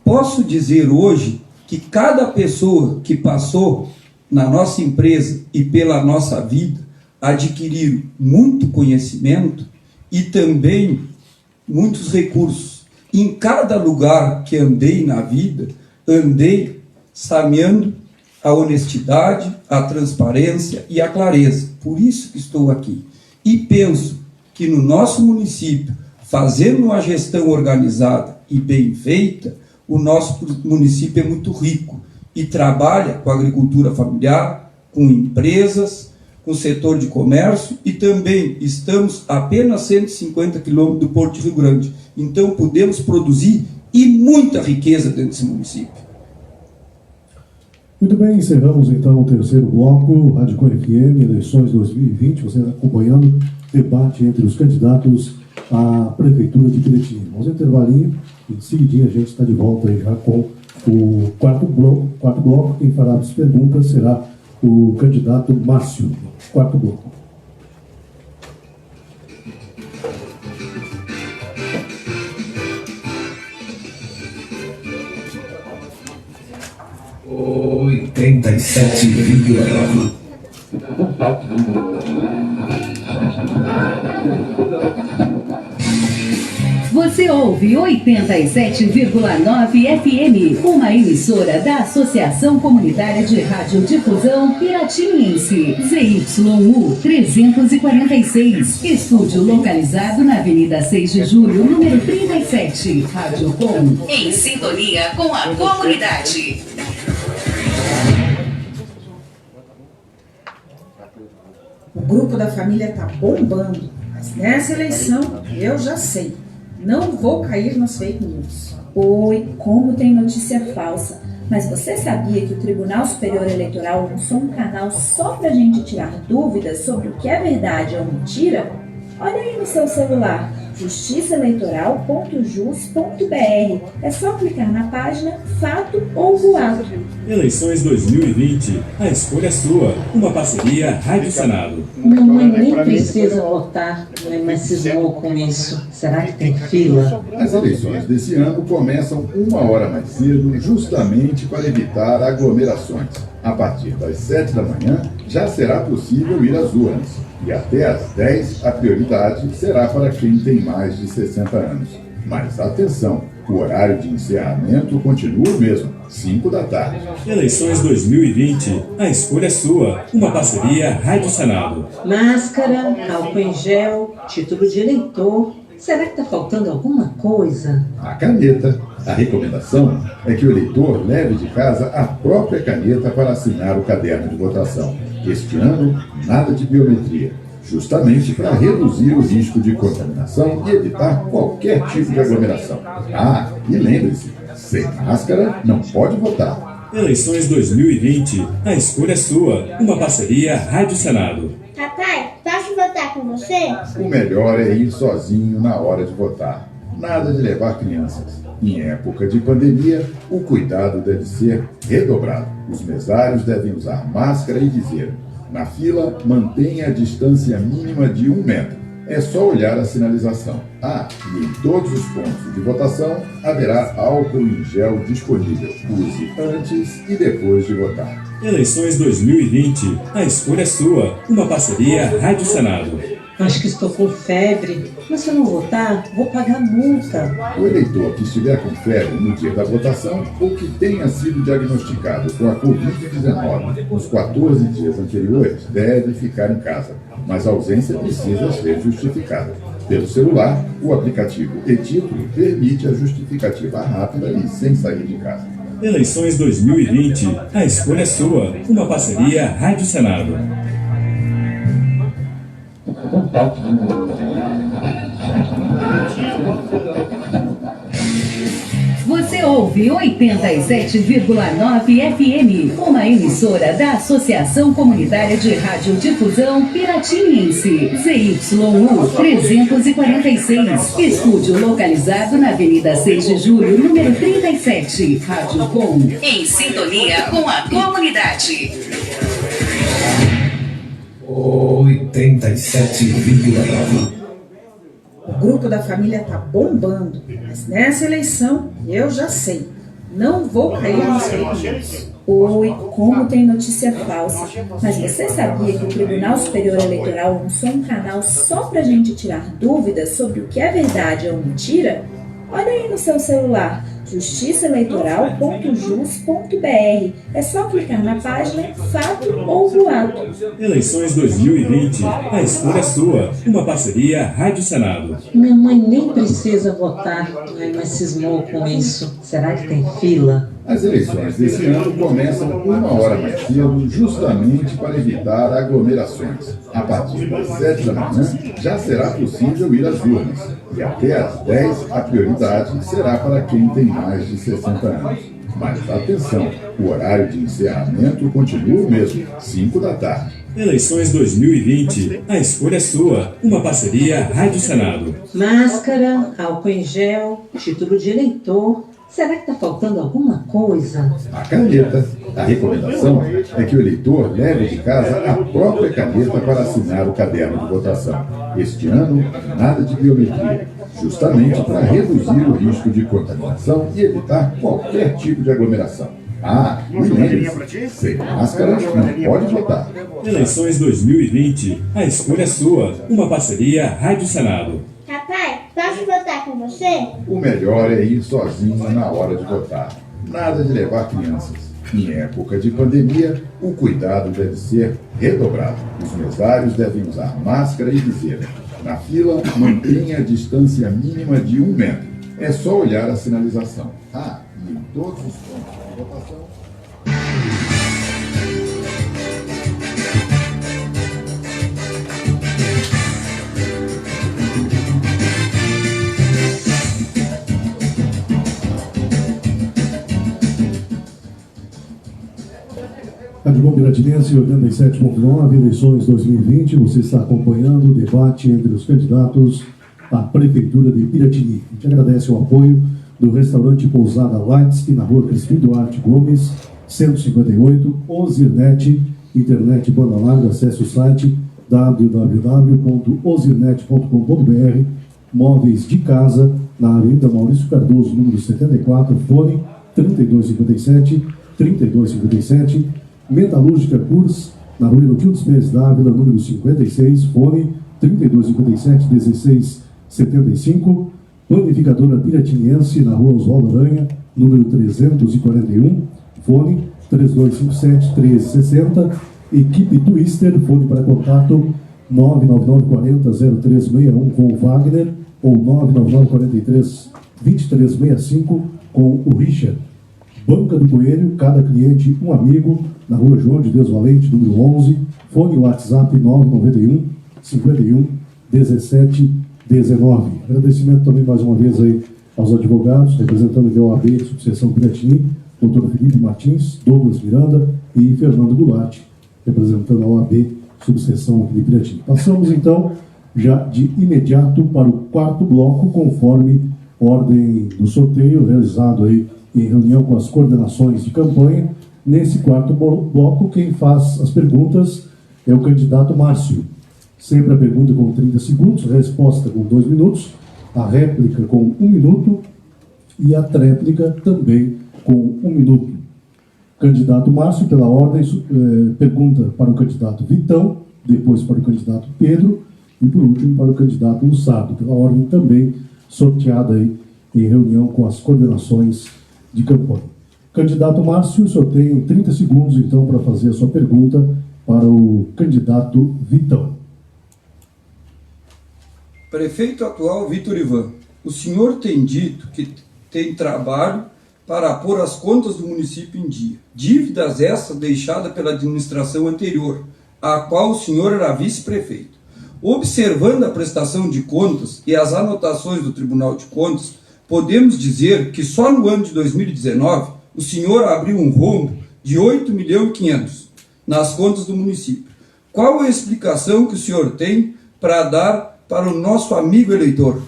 Posso dizer hoje que cada pessoa que passou na nossa empresa e pela nossa vida adquiriram muito conhecimento e também muitos recursos. Em cada lugar que andei na vida, andei sameando a honestidade, a transparência e a clareza. Por isso que estou aqui. E penso que no nosso município, fazendo uma gestão organizada e bem feita, o nosso município é muito rico e trabalha com a agricultura familiar, com empresas, com o setor de comércio e também estamos a apenas 150 quilômetros do Porto de Rio Grande. Então podemos produzir e muita riqueza dentro desse município. Muito bem, encerramos então o terceiro bloco, Rádio Com FM, eleições 2020, vocês acompanhando o debate entre os candidatos à Prefeitura de Piratininga. Vamos intervalinho e em seguidinho a gente está de volta aí já com o quarto bloco. Quem fará as perguntas será o candidato Márcio. Quarto bloco. Você ouve 87,9 FM, uma emissora da Associação Comunitária de Radiodifusão Piratininense, ZYU 346, estúdio localizado na Avenida 6 de Julho, número 37, Rádio Com, em sintonia com a comunidade. O grupo da família está bombando, mas nessa eleição eu já sei. Não vou cair nas fake news. Oi, como tem notícia falsa. Mas você sabia que o Tribunal Superior Eleitoral lançou um canal só pra gente tirar dúvidas sobre o que é verdade ou mentira? Olha aí no seu celular, justiçaeleitoral.jus.br. É só clicar na página Fato ou Boato. Eleições 2020, a escolha é sua. Uma parceria Rádio Senado. Mamãe nem precisa votar, mas cismou com isso. Será que tem fila? As eleições desse ano começam 1 hora mais cedo, justamente para evitar aglomerações. A partir das 7 da manhã, já será possível ir às urnas. E até às 10, a prioridade será para quem tem mais de 60 anos. Mas atenção, o horário de encerramento continua o mesmo, 5 da tarde. Eleições 2020, a escolha é sua. Uma parceria Rádio Senado. Máscara, álcool em gel, título de eleitor. Será que está faltando alguma coisa? A caneta. A recomendação é que o eleitor leve de casa a própria caneta para assinar o caderno de votação. Este ano, nada de biometria, justamente para reduzir o risco de contaminação e evitar qualquer tipo de aglomeração. Ah, e lembre-se, sem máscara não pode votar. Eleições 2020, a escolha é sua. Uma parceria Rádio Senado. Papai, posso votar com você? O melhor é ir sozinho na hora de votar. Nada de levar crianças. Em época de pandemia, o cuidado deve ser redobrado. Os mesários devem usar máscara e viseira. Na fila, mantenha a distância mínima de 1 metro. É só olhar a sinalização. E em todos os pontos de votação haverá álcool em gel disponível. Use antes e depois de votar. Eleições 2020. A escolha é sua. Uma parceria Rádio Senado. Acho que estou com febre, mas se eu não votar, vou pagar multa. O eleitor que estiver com febre no dia da votação ou que tenha sido diagnosticado com a Covid-19 nos 14 dias anteriores deve ficar em casa, mas a ausência precisa ser justificada. Pelo celular, o aplicativo e-Título permite a justificativa rápida e sem sair de casa. Eleições 2020. A escolha é sua. Uma parceria Rádio Senado. Você ouve 87,9 FM, uma emissora da Associação Comunitária de Radiodifusão Piratiniense, ZYU 346, estúdio localizado na Avenida 6 de Julho, número 37, Rádio Com, em sintonia com a comunidade. 87,9. O grupo da família tá bombando, mas nessa eleição eu já sei, não vou cair nos fake news. Oi, como tem notícia falsa. Mas você sabia que o Tribunal Superior Eleitoral lançou um canal só pra gente tirar dúvidas sobre o que é verdade ou mentira? Olha aí no seu celular, justiçaeleitoral.jus.br. É só clicar na página Fato ou Boato. Eleições 2020. A escolha é sua. Uma parceria Rádio Senado. Minha mãe nem precisa votar, mas cismou com isso. Será que tem fila? As eleições desse ano começam 1 hora mais cedo, justamente para evitar aglomerações. A partir das 7 da manhã, já será possível ir às urnas. E até às 10, a prioridade será para quem tem mais de 60 anos. Mas atenção, o horário de encerramento continua o mesmo, 5 da tarde. Eleições 2020. A escolha é sua. Uma parceria Rádio Senado. Máscara, álcool em gel, título de eleitor. Será que está faltando alguma coisa? A caneta. A recomendação é que o eleitor leve de casa a própria caneta para assinar o caderno de votação. Este ano, nada de biometria, justamente para reduzir o risco de contaminação e evitar qualquer tipo de aglomeração. E lembre-se, sem máscara não pode votar. Eleições 2020. A escolha é sua. Uma parceria Rádio Senado. Papai, posso votar com você? O melhor é ir sozinho na hora de votar. Nada de levar crianças. Em época de pandemia, o cuidado deve ser redobrado. Os mesários devem usar máscara e viseira. Na fila, mantenha a distância mínima de 1 metro. É só olhar a sinalização. E em todos os pontos de votação... Rádio Com Piratiniense 87.9, eleições 2020. Você está acompanhando o debate entre os candidatos à Prefeitura de Piratini. A gente agradece o apoio do restaurante Pousada Lights, na rua Crispim Duarte Gomes, 158, Ozirnet, internet banda larga. Acesse o site www.ozirnet.com.br. Móveis de casa, na Avenida Maurício Cardoso, número 74, fone 3257-3257. Metalúrgica Curs, na rua Eloquildes Pérez Dávila, número 56, fone 3257-1675. Planificadora Piratiniense, na rua Oswaldo Aranha, número 341, fone 3257-1360. Equipe Twister, fone para contato 99940-0361 com o Wagner ou 99943-2365 com o Richard. Banca do Coelho, cada cliente um amigo, na rua João de Deus Valente, número 11, fone WhatsApp 991 51 17 19. Agradecimento também mais uma vez aí aos advogados, representando a OAB, Subseção Piratini, doutor Felipe Martins, Douglas Miranda e Fernando Goulart, representando a OAB, Subseção de Piratini. Passamos então já de imediato para o 4º bloco, conforme ordem do sorteio realizado aí em reunião com as coordenações de campanha. Nesse 4º bloco, quem faz as perguntas é o candidato Márcio. Sempre a pergunta com 30 segundos, a resposta com 2 minutos, a réplica com 1 minuto e a tréplica também com 1 minuto. Candidato Márcio, pela ordem, pergunta para o candidato Vitão, depois para o candidato Pedro e, por último, para o candidato Lussardo, pela ordem também sorteada aí em reunião com as coordenações de campanha. Candidato Márcio, o senhor tem 30 segundos, então, para fazer a sua pergunta para o candidato Vitão. Prefeito atual Vitor Ivan, o senhor tem dito que tem trabalho para pôr as contas do município em dia. Dívidas essas deixadas pela administração anterior, a qual o senhor era vice-prefeito. Observando a prestação de contas e as anotações do Tribunal de Contas, podemos dizer que só no ano de 2019 o senhor abriu um rombo de 8.500.000 nas contas do município. Qual a explicação que o senhor tem para dar para o nosso amigo eleitor?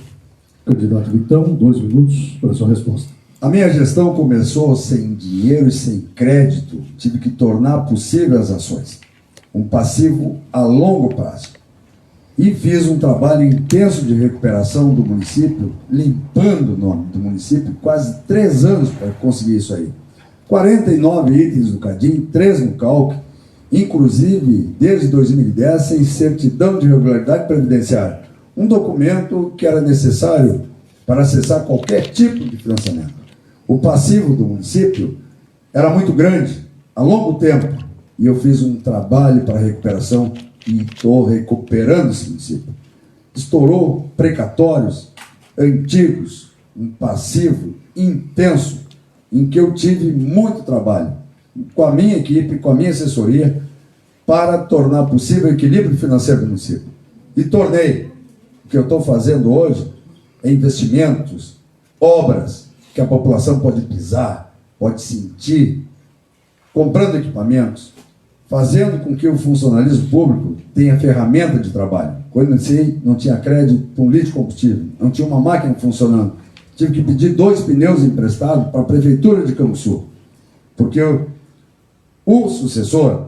Candidato Vitão, 2 minutos para a sua resposta. A minha gestão começou sem dinheiro e sem crédito. Tive que tornar possível as ações. Um passivo a longo prazo. E fiz um trabalho intenso de recuperação do município, limpando o nome do município, quase 3 anos para conseguir isso aí. 49 itens do CADIM, 3 no CALC, inclusive, desde 2010, sem certidão de regularidade previdenciária. Um documento que era necessário para acessar qualquer tipo de financiamento. O passivo do município era muito grande, a longo tempo, e eu fiz um trabalho para a recuperação e estou recuperando esse município. Estourou precatórios antigos, um passivo intenso, em que eu tive muito trabalho com a minha equipe, com a minha assessoria, para tornar possível o equilíbrio financeiro do município. E tornei. O que eu estou fazendo hoje é investimentos, obras que a população pode pisar, pode sentir, comprando equipamentos, fazendo com que o funcionalismo público tenha ferramenta de trabalho. Quando eu iniciei, não tinha crédito para um litro de combustível, não tinha uma máquina funcionando. Tive que pedir 2 pneus emprestados para a Prefeitura de Canguçu, porque o sucessor,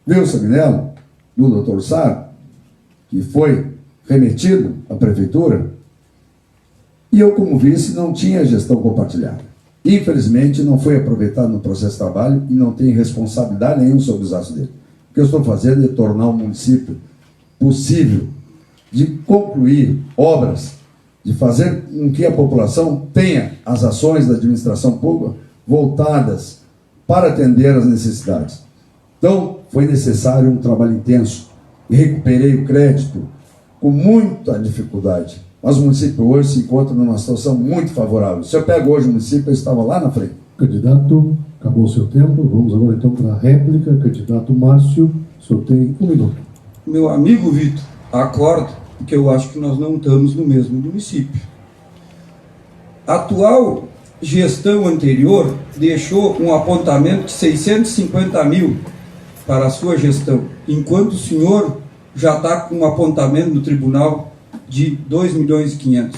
Wilson Minello, do Dr. Sá, que foi remetido à Prefeitura, e eu, como vice, não tinha gestão compartilhada. Infelizmente, não foi aproveitado no processo de trabalho e não tem responsabilidade nenhuma sobre os atos dele. O que eu estou fazendo é tornar o município possível de concluir obras, de fazer com que a população tenha as ações da administração pública voltadas para atender às necessidades. Então, foi necessário um trabalho intenso e recuperei o crédito com muita dificuldade. Mas o município hoje se encontra numa situação muito favorável. Se eu pego hoje o município, eu estava lá na frente. Candidato, acabou o seu tempo. Vamos agora então para a réplica. Candidato Márcio, o senhor tem 1 minuto. Meu amigo Vitor, acorda, porque eu acho que nós não estamos no mesmo município. A atual gestão anterior deixou um apontamento de 650.000 para a sua gestão, enquanto o senhor já está com um apontamento no tribunal de 2.500.000.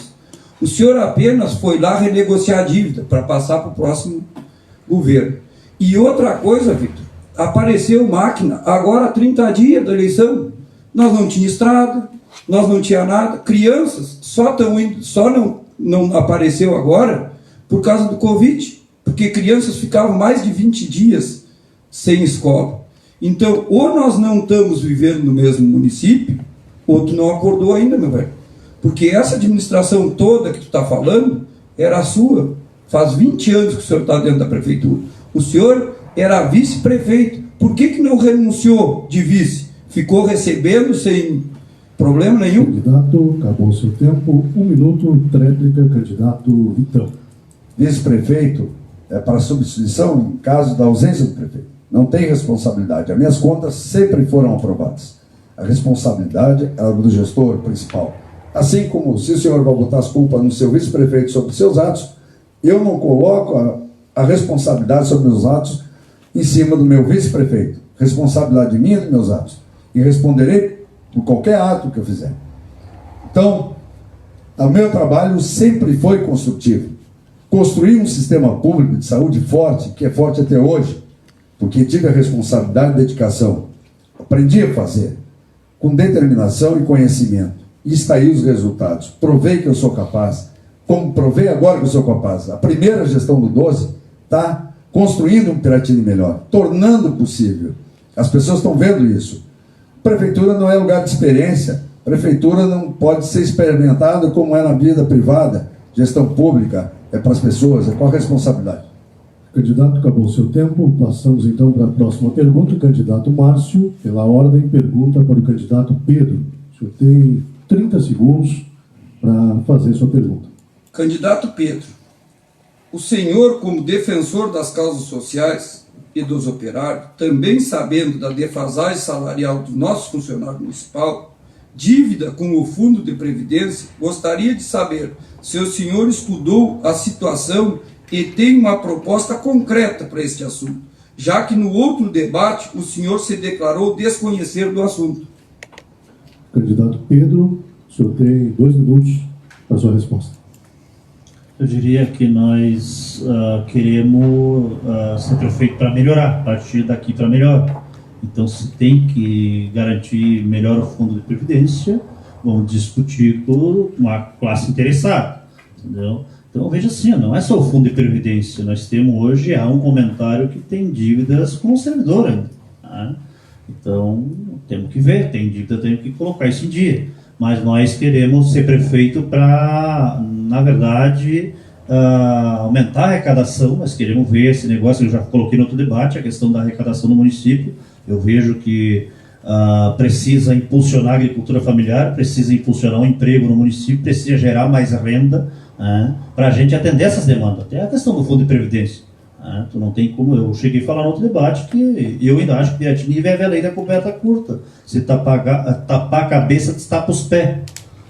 O senhor apenas foi lá renegociar a dívida para passar para o próximo governo. E outra coisa, Vitor, apareceu máquina, agora 30 dias da eleição, nós não tínhamos estrada, nós não tinha nada, crianças só estão indo, só não apareceu agora por causa do Covid, porque crianças ficavam mais de 20 dias sem escola. Então, ou nós não estamos vivendo no mesmo município, ou tu não acordou ainda, meu velho. Porque essa administração toda que tu está falando era a sua. Faz 20 anos que o senhor está dentro da prefeitura. O senhor era vice-prefeito. Por que não renunciou de vice? Ficou recebendo sem problema nenhum? Candidato, acabou o seu tempo. 1 minuto, tréplica, candidato Vitão. Vice-prefeito é para substituição em caso da ausência do prefeito. Não tem responsabilidade. As minhas contas sempre foram aprovadas. A responsabilidade é do gestor principal. Assim como se o senhor vai botar as culpas no seu vice-prefeito sobre seus atos, eu não coloco a responsabilidade sobre meus atos em cima do meu vice-prefeito. Responsabilidade minha dos meus atos. E responderei por qualquer ato que eu fizer. Então, o meu trabalho sempre foi construtivo. Construir um sistema público de saúde forte, que é forte até hoje, porque tive a responsabilidade e dedicação. Aprendi a fazer. com determinação e conhecimento. E está aí os resultados. Provei que eu sou capaz. Como provei agora que eu sou capaz. A primeira gestão do 12 está construindo um Piratini melhor, tornando possível. As pessoas estão vendo isso. Prefeitura não é lugar de experiência. Prefeitura não pode ser experimentada como é na vida privada. Gestão pública é para as pessoas, é com a responsabilidade. Candidato, acabou o seu tempo. Passamos então para a próxima pergunta. O candidato Márcio, pela ordem, pergunta para o candidato Pedro. O senhor tem 30 segundos para fazer sua pergunta. Candidato Pedro, o senhor, como defensor das causas sociais e dos operários, também sabendo da defasagem salarial do nosso funcionário municipal, dívida com o Fundo de Previdência, gostaria de saber se o senhor estudou a situação e tem uma proposta concreta para este assunto, já que no outro debate o senhor se declarou desconhecer do assunto. Candidato Pedro, o senhor tem 2 minutos para sua resposta. Eu diria que nós queremos ser prefeito para melhorar, partir daqui para melhor. Então, se tem que garantir melhor o fundo de previdência, vamos discutir com uma classe interessada, entendeu? Então, veja assim, não é só o fundo de previdência. Nós temos hoje um comentário que tem dívidas com o servidor ainda. Tá? Então, temos que ver, tem dívida, temos que colocar isso em dia. Mas nós queremos ser prefeito para, na verdade, aumentar a arrecadação. Nós queremos ver esse negócio, eu já coloquei no outro debate, a questão da arrecadação no município. Eu vejo que precisa impulsionar a agricultura familiar, precisa impulsionar o emprego no município, precisa gerar mais renda para a gente atender essas demandas. Até a questão do fundo de previdência. Tu não tem como, eu cheguei a falar no outro debate que eu ainda acho que Piratini vive a lei da coberta curta. Se tapar a cabeça, destapa os pés.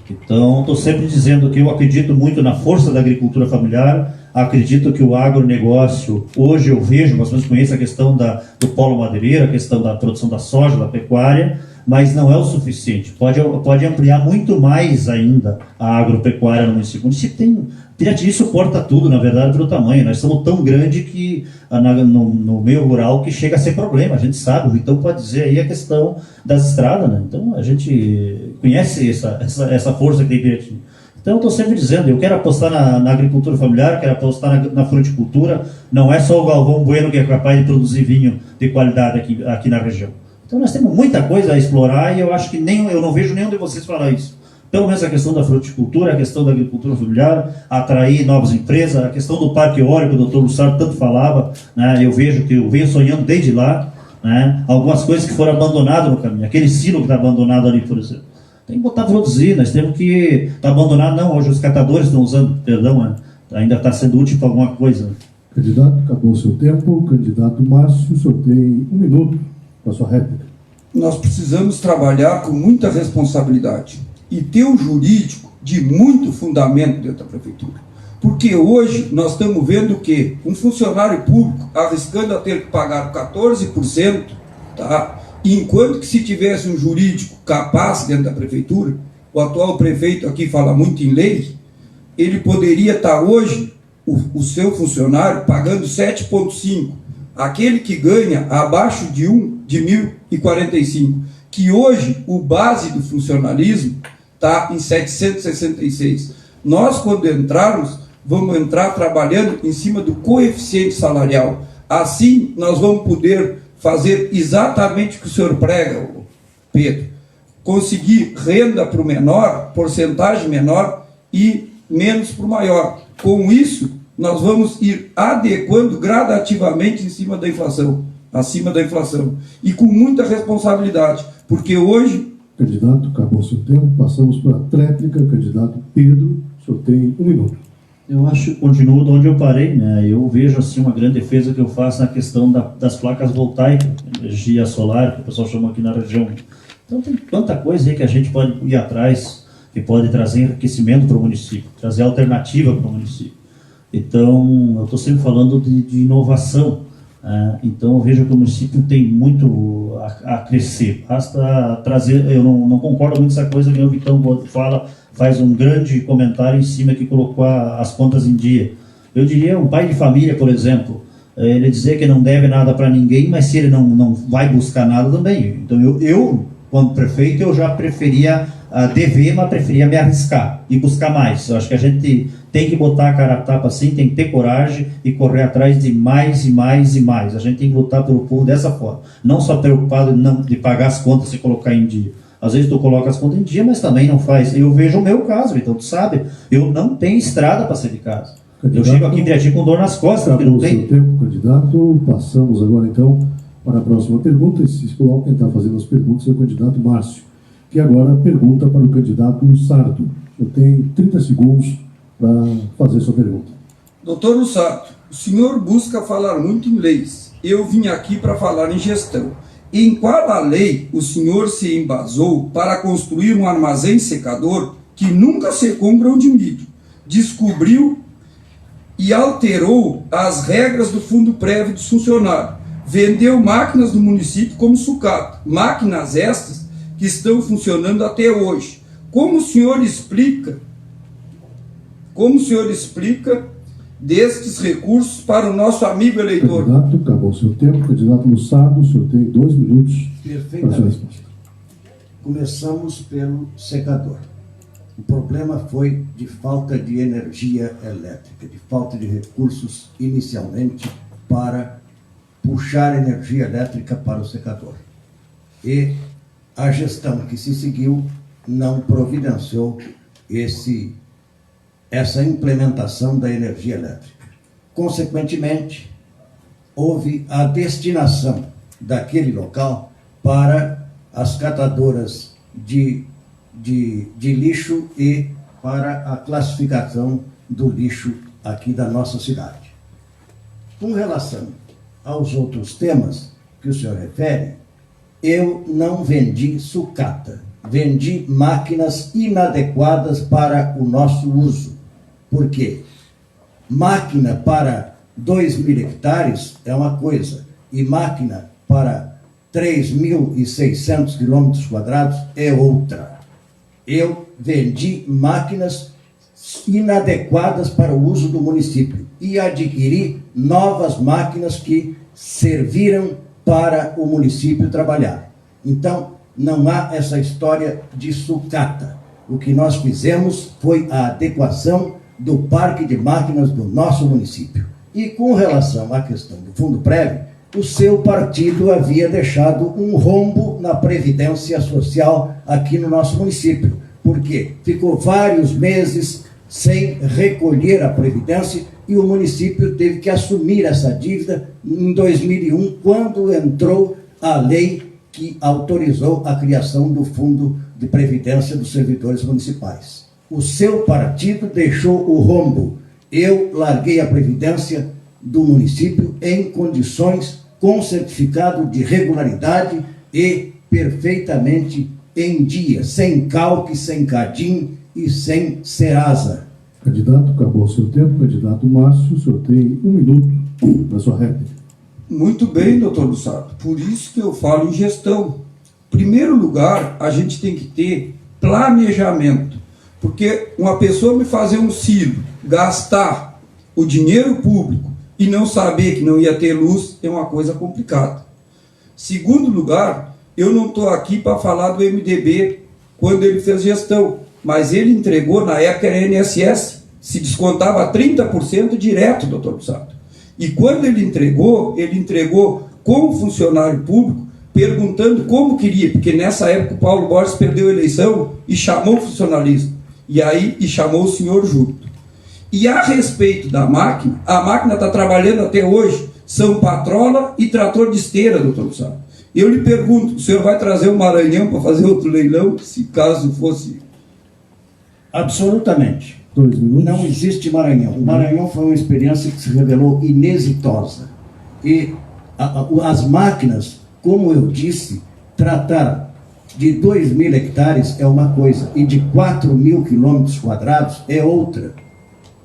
Então, estou sempre dizendo que eu acredito muito na força da agricultura familiar, acredito que o agronegócio, hoje eu vejo, mais ou menos conheço a questão do polo madeireiro, a questão da produção da soja, da pecuária, mas não é o suficiente. Pode ampliar muito mais ainda a agropecuária no município. O município tem... Piratini suporta tudo, na verdade, pelo tamanho. Nós somos tão grandes que no meio rural que chega a ser problema. A gente sabe, então pode dizer aí a questão das estradas, né? Então a gente conhece essa força que tem Piratini. Então eu estou sempre dizendo, eu quero apostar na agricultura familiar, quero apostar na fruticultura. Não é só o Galvão Bueno que é capaz de produzir vinho de qualidade aqui na região. Então nós temos muita coisa a explorar e eu acho que eu não vejo nenhum de vocês falar isso. Pelo menos a questão da fruticultura, a questão da agricultura familiar, atrair novas empresas, a questão do parque eólico, o doutor Lussardo tanto falava, né? Eu vejo que eu venho sonhando desde lá, né? Algumas coisas que foram abandonadas no caminho, aquele silo que está abandonado ali, por exemplo. Tem que botar a produzir, nós temos que... Está abandonado não, hoje os catadores estão usando, perdão, né? Ainda está sendo útil para alguma coisa. Candidato, acabou o seu tempo. Candidato Márcio, o senhor tem 1 minuto para sua réplica. Nós precisamos trabalhar com muita responsabilidade e ter um jurídico de muito fundamento dentro da prefeitura. Porque hoje nós estamos vendo que um funcionário público arriscando a ter que pagar 14%, tá? Enquanto que se tivesse um jurídico capaz dentro da prefeitura, o atual prefeito aqui fala muito em lei, ele poderia estar hoje, o seu funcionário, pagando 7,5%. Aquele que ganha abaixo de 1.045, que hoje o base do funcionalismo está em 766. Nós, quando entrarmos, vamos entrar trabalhando em cima do coeficiente salarial. Assim, nós vamos poder fazer exatamente o que o senhor prega, Pedro. Conseguir renda para o menor, porcentagem menor e menos para o maior. Com isso, nós vamos ir adequando gradativamente em cima da inflação, acima da inflação. E com muita responsabilidade, porque hoje... Candidato, acabou o seu tempo. Passamos para a tréplica. Candidato Pedro, o senhor tem 1 minuto. Eu acho que continuo de onde eu parei, né? Eu vejo assim uma grande defesa que eu faço na questão das placas voltaicas, energia solar, que o pessoal chama aqui na região. Então tem tanta coisa aí que a gente pode ir atrás, que pode trazer enriquecimento para o município, trazer alternativa para o município. Então, eu estou sempre falando de inovação. Então, eu vejo que o município tem muito a crescer. Basta trazer... Eu não concordo muito com essa coisa que o Vitão faz um grande comentário em cima que colocou as contas em dia. Eu diria, um pai de família, por exemplo, ele dizer que não deve nada para ninguém, mas se ele não vai buscar nada também. Então, eu quando prefeito, eu já preferia dever, mas preferia me arriscar e buscar mais. Eu acho que a gente tem que botar a cara a tapa assim, tem que ter coragem e correr atrás de mais e mais e mais. A gente tem que lutar pelo povo dessa forma. Não só preocupado de pagar as contas e colocar em dia. Às vezes tu coloca as contas em dia, mas também não faz. Eu vejo o meu caso, então tu sabe, eu não tenho estrada para sair de casa. Eu chego aqui em Piratini com dor nas costas, porque não tem. Tempo, candidato. Passamos agora então para a próxima pergunta. Esse coloca quem está fazendo as perguntas é o candidato Márcio, que agora pergunta para o candidato Sardo. Eu tenho 30 segundos para fazer sua pergunta. Doutor Lussato, o senhor busca falar muito em leis. Eu vim aqui para falar em gestão. Em qual a lei o senhor se embasou para construir um armazém secador que nunca secou um grão de milho? Descobriu e alterou as regras do fundo prévio dos funcionários. Vendeu máquinas do município como sucata. Máquinas estas que estão funcionando até hoje. Como o senhor explica destes recursos para o nosso amigo eleitor? Candidato, acabou o seu tempo. Candidato Lussardo, o senhor tem 2 minutos para a sua resposta. Começamos pelo secador. O problema foi de falta de energia elétrica, de falta de recursos inicialmente para puxar energia elétrica para o secador. E a gestão que se seguiu não providenciou essa implementação da energia elétrica. Consequentemente, houve a destinação daquele local para as catadoras de lixo e para a classificação do lixo aqui da nossa cidade. Com relação aos outros temas que o senhor refere, eu não vendi sucata, vendi máquinas inadequadas para o nosso uso. Por quê? Máquina para 2.000 hectares é uma coisa, e máquina para 3.600 quilômetros quadrados é outra. Eu vendi máquinas inadequadas para o uso do município e adquiri novas máquinas que serviram para o município trabalhar. Então, não há essa história de sucata. O que nós fizemos foi a adequação do parque de máquinas do nosso município. E com relação à questão do fundo prévio, o seu partido havia deixado um rombo na previdência social aqui no nosso município. Por quê? Ficou vários meses sem recolher a previdência e o município teve que assumir essa dívida em 2001, quando entrou a lei que autorizou a criação do Fundo de Previdência dos Servidores Municipais. O seu partido deixou o rombo. Eu larguei a previdência do município em condições, com certificado de regularidade e perfeitamente em dia, sem calque, sem CADIM e sem SEASA. Candidato, acabou o seu tempo. Candidato Márcio, o senhor tem 1 minuto na sua réplica. Muito bem, doutor Lussato. Por isso que eu falo em gestão. Em primeiro lugar, a gente tem que ter planejamento. Porque uma pessoa me fazer um silo, gastar o dinheiro público e não saber que não ia ter luz é uma coisa complicada. Segundo lugar, eu não estou aqui para falar do MDB quando ele fez gestão, mas ele entregou, na época era INSS, se descontava 30% direto, doutor Lussato. E quando ele entregou como funcionário público, perguntando como queria, porque nessa época o Paulo Borges perdeu a eleição e chamou o funcionalismo, e chamou o senhor junto. E a respeito da máquina, a máquina está trabalhando até hoje, são patrola e trator de esteira, doutor Lussato. Eu lhe pergunto, o senhor vai trazer o Maranhão para fazer outro leilão, se caso fosse? Absolutamente. Não existe Maranhão. O Maranhão foi uma experiência que se revelou inexitosa. E as máquinas, como eu disse, tratar de 2.000 hectares é uma coisa e de 4.000 quilômetros quadrados é outra.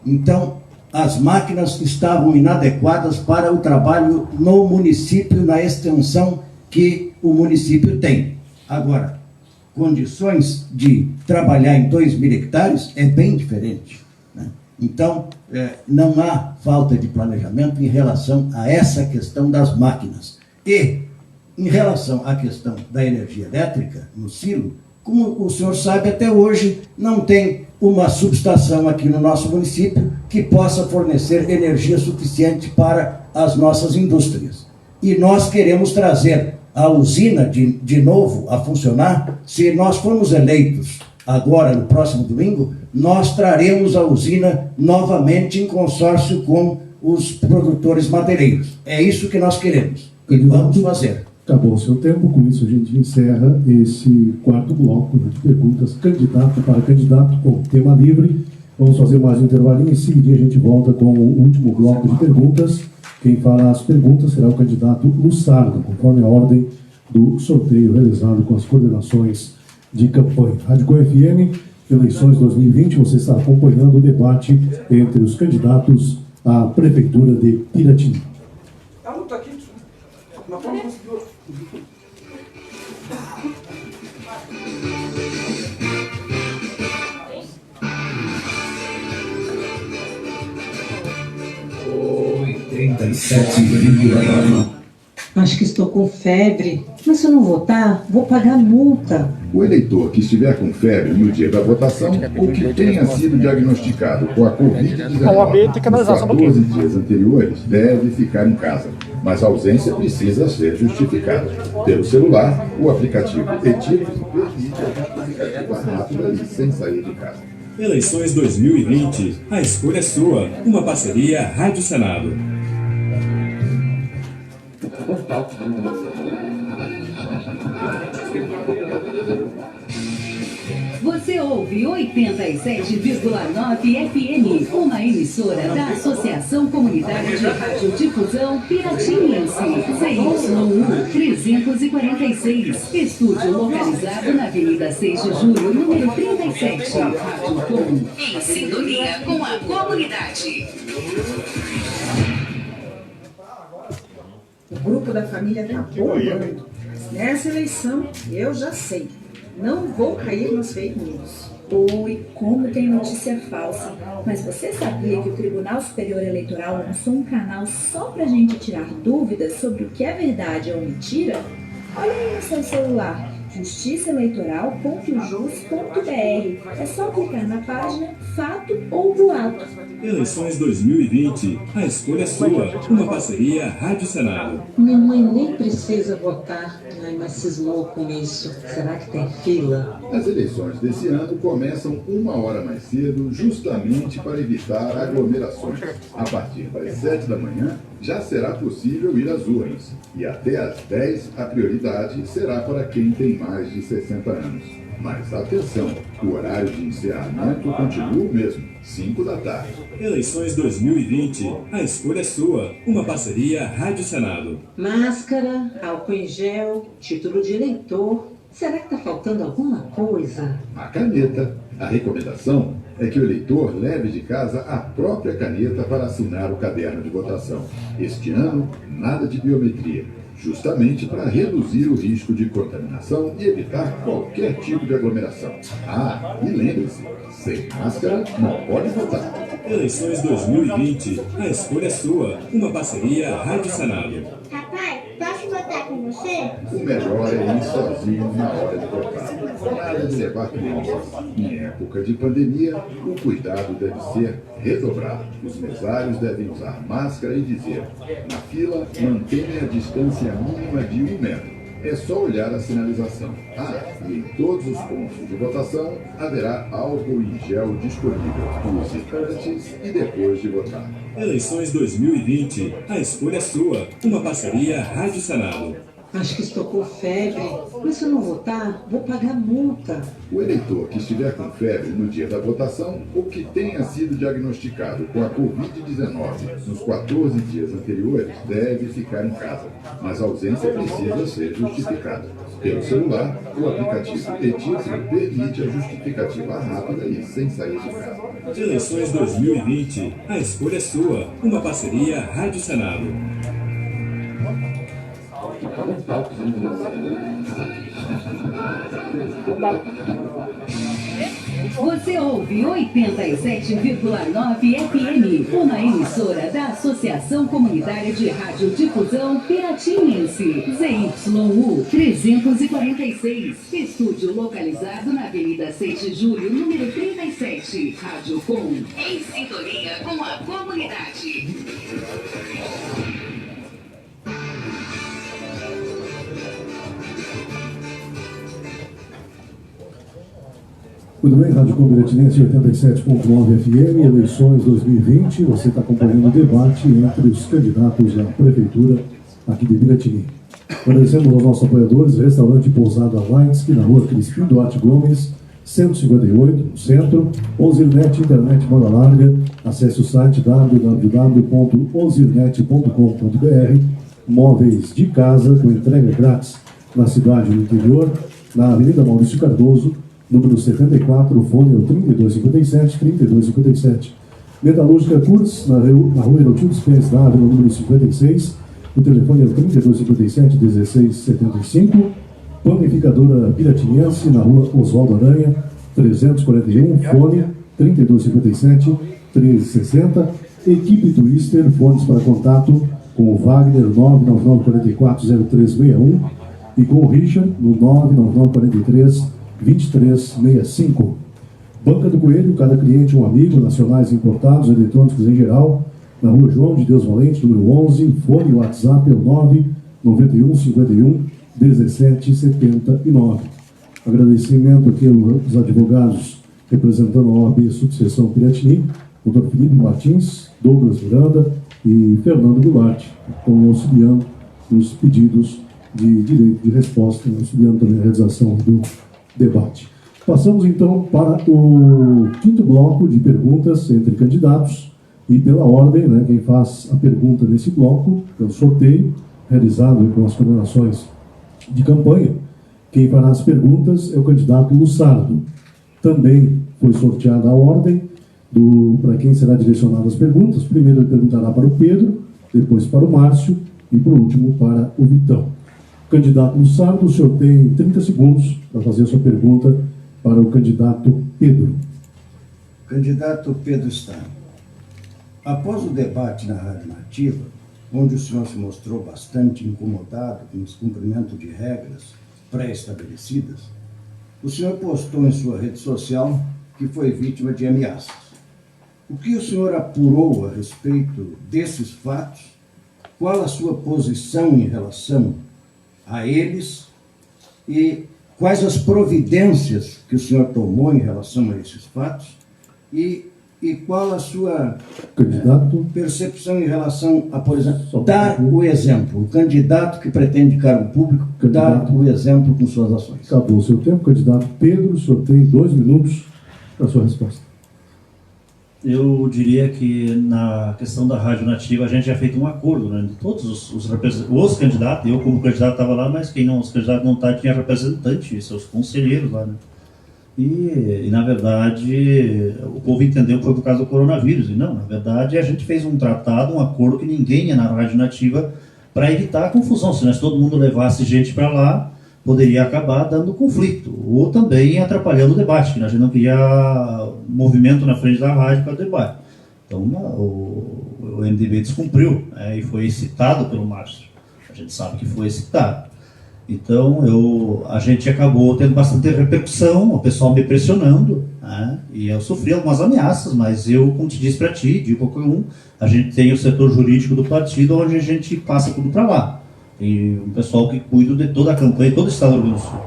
Então, as máquinas estavam inadequadas para o trabalho no município, na extensão que o município tem. Agora, condições de trabalhar em 2.000 hectares é bem diferente, né? Então, não há falta de planejamento em relação a essa questão das máquinas. E em relação à questão da energia elétrica no silo, como o senhor sabe, até hoje não tem uma subestação aqui no nosso município que possa fornecer energia suficiente para as nossas indústrias. E nós queremos trazer a usina de novo a funcionar. Se nós formos eleitos agora, no próximo domingo, nós traremos a usina novamente em consórcio com os produtores madeireiros. É isso que nós queremos e vamos fazer. Acabou o seu tempo, com isso a gente encerra esse quarto bloco de perguntas candidato para candidato com tema livre. Vamos fazer mais um intervalinho, em seguida a gente volta com o último bloco de perguntas. Quem fará as perguntas será o candidato Lussardo, conforme a ordem do sorteio realizado com as coordenações de campanha. Rádio Com FM, eleições 2020, você está acompanhando o debate entre os candidatos à Prefeitura de Piratini. Acho que estou com febre, mas se eu não votar, vou pagar multa. O eleitor que estiver com febre no dia da votação ou que tenha sido diagnosticado com a Covid-19 nos 14 dias anteriores deve ficar em casa, mas a ausência precisa ser justificada. Pelo celular, o aplicativo e-Título permite a justificativa rápida e sem sair de casa. Eleições 2020, a escolha é sua. Uma parceria Rádio Senado. Você ouve 87,9 FM, uma emissora da Associação Comunitária de Radiodifusão Piratininense, ZYU 346, estúdio localizado na Avenida 6 de Julho, número 37, Rádio Com, em sintonia com a comunidade. O grupo da família está bombando. Mas nessa eleição, eu já sei. Não vou cair nas fake news. Oi, como tem notícia falsa. Mas você sabia que o Tribunal Superior Eleitoral lançou um canal só pra gente tirar dúvidas sobre o que é verdade ou mentira? Olha aí no seu celular, justiçaeleitoral.jus.br. É só clicar na página Fato ou Boato. Eleições 2020, a escolha é sua. Uma parceria Rádio Senado. Minha mãe nem precisa votar. Ai, mas cismou com isso. Será que tem fila? As eleições desse ano começam 1 hora mais cedo, justamente para evitar aglomerações. A partir das 7 da manhã, já será possível ir às urnas. E até às 10, a prioridade será para quem tem mais de 60 anos. Mas atenção, o horário de encerramento continua o mesmo, 5 da tarde. Eleições 2020, a escolha é sua. Uma parceria Rádio Senado. Máscara, álcool em gel, título de eleitor. Será que está faltando alguma coisa? A caneta. A recomendação é que o eleitor leve de casa a própria caneta para assinar o caderno de votação. Este ano, nada de biometria, justamente para reduzir o risco de contaminação e evitar qualquer tipo de aglomeração. Ah, e lembre-se, sem máscara não pode votar. Eleições 2020, a escolha é sua. Uma parceria Rádio Senado. Papai, posso votar com você? O melhor é ir sozinho na hora de votar. Nada de levar crianças. Em época de pandemia, o cuidado deve ser redobrado. Os mesários devem usar máscara e dizer: na fila, mantenha a distância mínima de 1 metro. É só olhar a sinalização. Ah, e em todos os pontos de votação haverá álcool em gel disponível. Use antes e depois de votar. Eleições 2020, a escolha é sua. Uma parceria Rádio Senado. Acho que estou com febre, mas se eu não votar, vou pagar multa. O eleitor que estiver com febre no dia da votação ou que tenha sido diagnosticado com a Covid-19 nos 14 dias anteriores deve ficar em casa, mas a ausência precisa ser justificada. Pelo celular, o aplicativo e-Título permite a justificativa rápida e sem sair de casa. Eleições 2020, a escolha é sua. Uma parceria Rádio Senado. Você ouve 87,9 FM, uma emissora da Associação Comunitária de Radiodifusão Piratininhense, ZYU 346, estúdio localizado na Avenida 6 de Julho, número 37, Rádio Com, em sintonia com a comunidade. Muito bem, Rádio Com Piratininhense 87.9 FM, eleições 2020. Você está acompanhando o debate entre os candidatos à prefeitura aqui de Piratininga. Agradecemos aos nossos apoiadores, restaurante Pousada Lights, na rua Crispim Duarte Gomes, 158, no centro. Ozirnet, internet banda larga. Acesse o site www.ozirnet.com.br. Móveis de casa com entrega grátis na cidade do interior, na Avenida Maurício Cardoso, número 74, o fone é o 3257-3257. Metalúrgica Curts, na rua Erotildo Spence Dávila, número 56, o telefone é o 3257-1675. Panificadora Piratininhense, na rua Oswaldo Aranha, 341, fone 3257-1360. Equipe Twister, fones para contato com o Wagner, 999440361, e com o Richard, no 99943-2365. Banca do Coelho, cada cliente um amigo, nacionais importados, eletrônicos em geral, na rua João de Deus Valente, número 11, fone e WhatsApp é o 99151-1779. Agradecimento aqui aos advogados representando a OAB Sucessão Piratini, Dr. Felipe Martins, Douglas Miranda e Fernando Goulart, que estão auxiliando nos pedidos de direito de resposta, auxiliando também a realização do debate. Passamos então para o quinto bloco de perguntas entre candidatos e pela ordem, né, quem faz a pergunta nesse bloco, pelo sorteio realizado com as coordenações de campanha, quem fará as perguntas é o candidato Lussardo. Também foi sorteada a ordem para quem será direcionada as perguntas. Primeiro ele perguntará para o Pedro, depois para o Márcio e por último para o Vitão. Candidato Lussardo, o senhor tem 30 segundos para fazer a sua pergunta para o candidato Pedro. Candidato Pedro Stein, após o debate na Rádio Nativa, onde o senhor se mostrou bastante incomodado com o descumprimento de regras pré-estabelecidas, o senhor postou em sua rede social que foi vítima de ameaças. O que o senhor apurou a respeito desses fatos? Qual a sua posição em relação a eles e quais as providências que o senhor tomou em relação a esses fatos e qual a sua percepção em relação a, por exemplo, dar o exemplo, o candidato que pretende cargo público, dar o exemplo com suas ações. Acabou o seu tempo, candidato Pedro, o senhor tem 2 minutos para a sua resposta. Eu diria que na questão da Rádio Nativa a gente já feito um acordo, né, de todos os candidatos. Eu como candidato estava lá, mas quem não, os candidatos não estavam, tinha representante, seus conselheiros lá, né? E na verdade o povo entendeu que foi por causa do coronavírus, e não, na verdade a gente fez um tratado, um acordo que ninguém ia na Rádio Nativa para evitar a confusão. Se todo mundo levasse gente para lá, poderia acabar dando conflito, ou também atrapalhando o debate, que a gente não queria movimento na frente da rádio para o debate. Então o MDB descumpriu, né, e foi citado pelo Márcio. A gente sabe que foi citado. Então a gente acabou tendo bastante repercussão, o pessoal me pressionando, né, e eu sofri algumas ameaças, mas eu, como te disse para ti, de qualquer um, a gente tem o setor jurídico do partido, onde a gente passa tudo para lá. E um pessoal que cuida de toda a campanha, todo o estado do Rio Grande do Sul.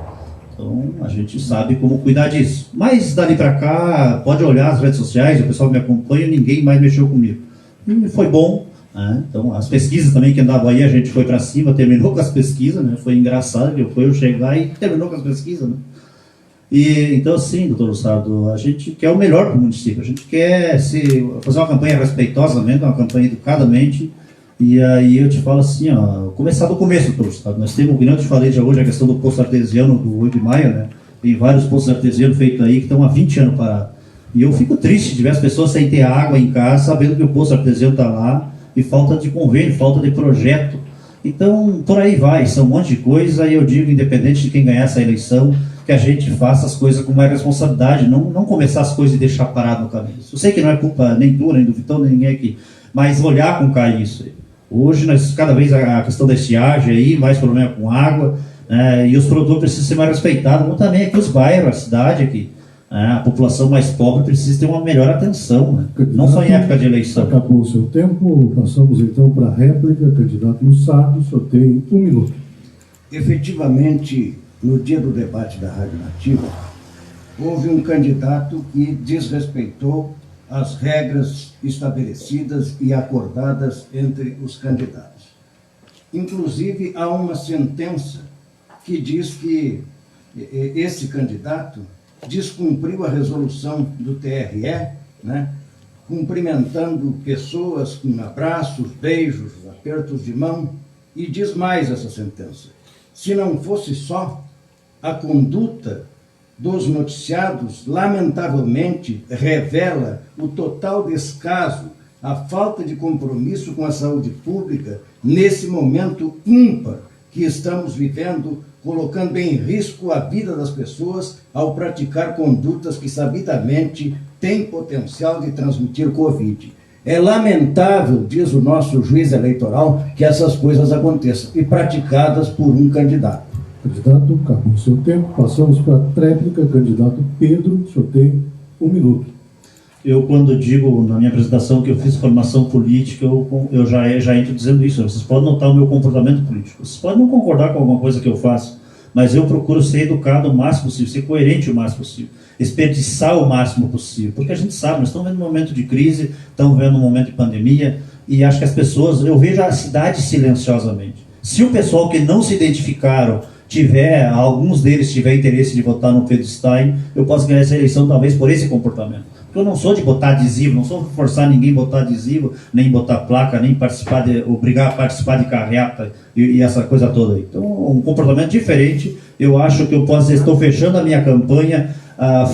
Então a gente sabe como cuidar disso. Mas dali para cá, pode olhar as redes sociais, o pessoal me acompanha, ninguém mais mexeu comigo. E foi bom, né? Então as pesquisas também que andava aí, a gente foi para cima, terminou com as pesquisas, né? Foi engraçado, foi eu chegar e terminou com as pesquisas, né? E então assim, doutor Lussardo, a gente quer o melhor para o município, a gente quer fazer uma campanha respeitosamente, uma campanha educadamente. E aí eu te falo assim, ó, começar do começo, doutor Lussardo. Nós temos, como eu te falei de hoje, a questão do posto artesiano do 8 de maio, né? Tem vários postos artesianos feitos aí que estão há 20 anos parados. E eu fico triste de ver as pessoas sem ter água em casa, sabendo que o posto artesiano está lá, e falta de convênio, falta de projeto. Então, por aí vai, são um monte de coisa, e eu digo, independente de quem ganhar essa eleição, que a gente faça as coisas com mais responsabilidade, não começar as coisas e deixar parado no caminho. Eu sei que não é culpa nem tua, nem do Vitão, nem ninguém aqui, mas olhar com carinho isso aí. Hoje, cada vez a questão da estiagem aí, mais problema com água, e os produtores precisam ser mais respeitados, como também aqui os bairros, a cidade aqui. A população mais pobre precisa ter uma melhor atenção, né? Não só em época de eleição. Acabou o seu tempo, passamos então para a réplica. Candidato Lussardo, o senhor tem 1 minuto. Efetivamente, no dia do debate da Rádio Nativa, houve um candidato que desrespeitou as regras estabelecidas e acordadas entre os candidatos. Inclusive, há uma sentença que diz que esse candidato descumpriu a resolução do TRE, né, cumprimentando pessoas com abraços, beijos, apertos de mão, e diz mais essa sentença: se não fosse só a conduta dos noticiados, lamentavelmente revela o total descaso, a falta de compromisso com a saúde pública nesse momento ímpar que estamos vivendo, colocando em risco a vida das pessoas ao praticar condutas que sabidamente têm potencial de transmitir Covid. É lamentável, diz o nosso juiz eleitoral, que essas coisas aconteçam, e praticadas por um candidato. Candidato, acabou o seu tempo. Passamos para a tréplica. Candidato Pedro, o senhor tem 1 minuto. Eu, quando digo na minha apresentação que eu fiz formação política, eu já entro dizendo isso. Vocês podem notar o meu comportamento político. Vocês podem não concordar com alguma coisa que eu faço, mas eu procuro ser educado o máximo possível, ser coerente o máximo possível, desperdiçar o máximo possível, porque a gente sabe, nós estamos vendo um momento de crise, estamos vendo um momento de pandemia, e acho que as pessoas, eu vejo a cidade silenciosamente. Se o pessoal que não se identificaram alguns deles tiver interesse de votar no Pedro Stein, eu posso ganhar essa eleição talvez por esse comportamento. Porque eu não sou de botar adesivo, não sou de forçar ninguém a botar adesivo, nem botar placa, nem obrigar a participar de carreata e essa coisa toda aí. Então, um comportamento diferente, eu acho que eu posso dizer, estou fechando a minha campanha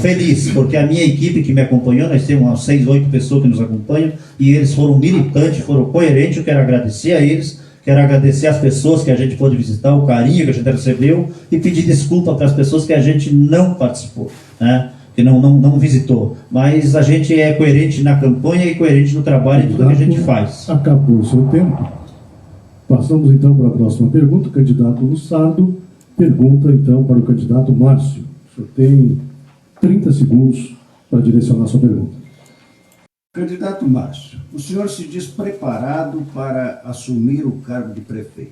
feliz, porque a minha equipe que me acompanhou, nós temos umas 6, 8 pessoas que nos acompanham, e eles foram militantes, foram coerentes, eu quero agradecer a eles. Quero agradecer às pessoas que a gente pôde visitar, o carinho que a gente recebeu, e pedir desculpa para as pessoas que a gente não participou, né? Que não visitou. Mas a gente é coerente na campanha e coerente no trabalho e tudo que a gente faz. Acabou o seu tempo. Passamos então para a próxima pergunta. O candidato Lussardo pergunta então para o candidato Márcio. O senhor tem 30 segundos para direcionar a sua pergunta. Candidato Márcio, o senhor se diz preparado para assumir o cargo de prefeito.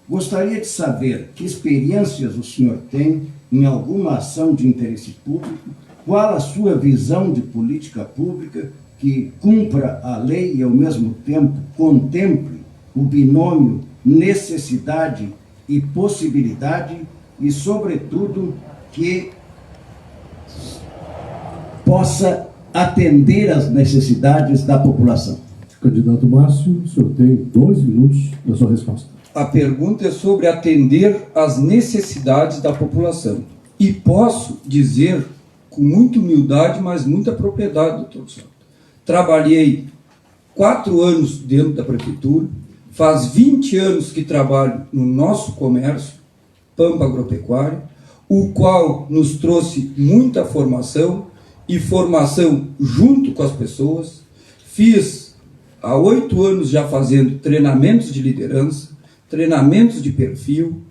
Gostaria de saber que experiências o senhor tem em alguma ação de interesse público, qual a sua visão de política pública que cumpra a lei e, ao mesmo tempo, contemple o binômio necessidade e possibilidade e, sobretudo, que possa atender às necessidades da população. Candidato Márcio, o senhor tem 2 minutos da sua resposta. A pergunta é sobre atender às necessidades da população. E posso dizer, com muita humildade, mas muita propriedade, doutor Santo. Trabalhei 4 anos dentro da prefeitura, faz 20 anos que trabalho no nosso comércio, Pampa Agropecuária, o qual nos trouxe muita formação, e formação junto com as pessoas. Fiz há 8 anos já fazendo treinamentos de liderança, treinamentos de perfil,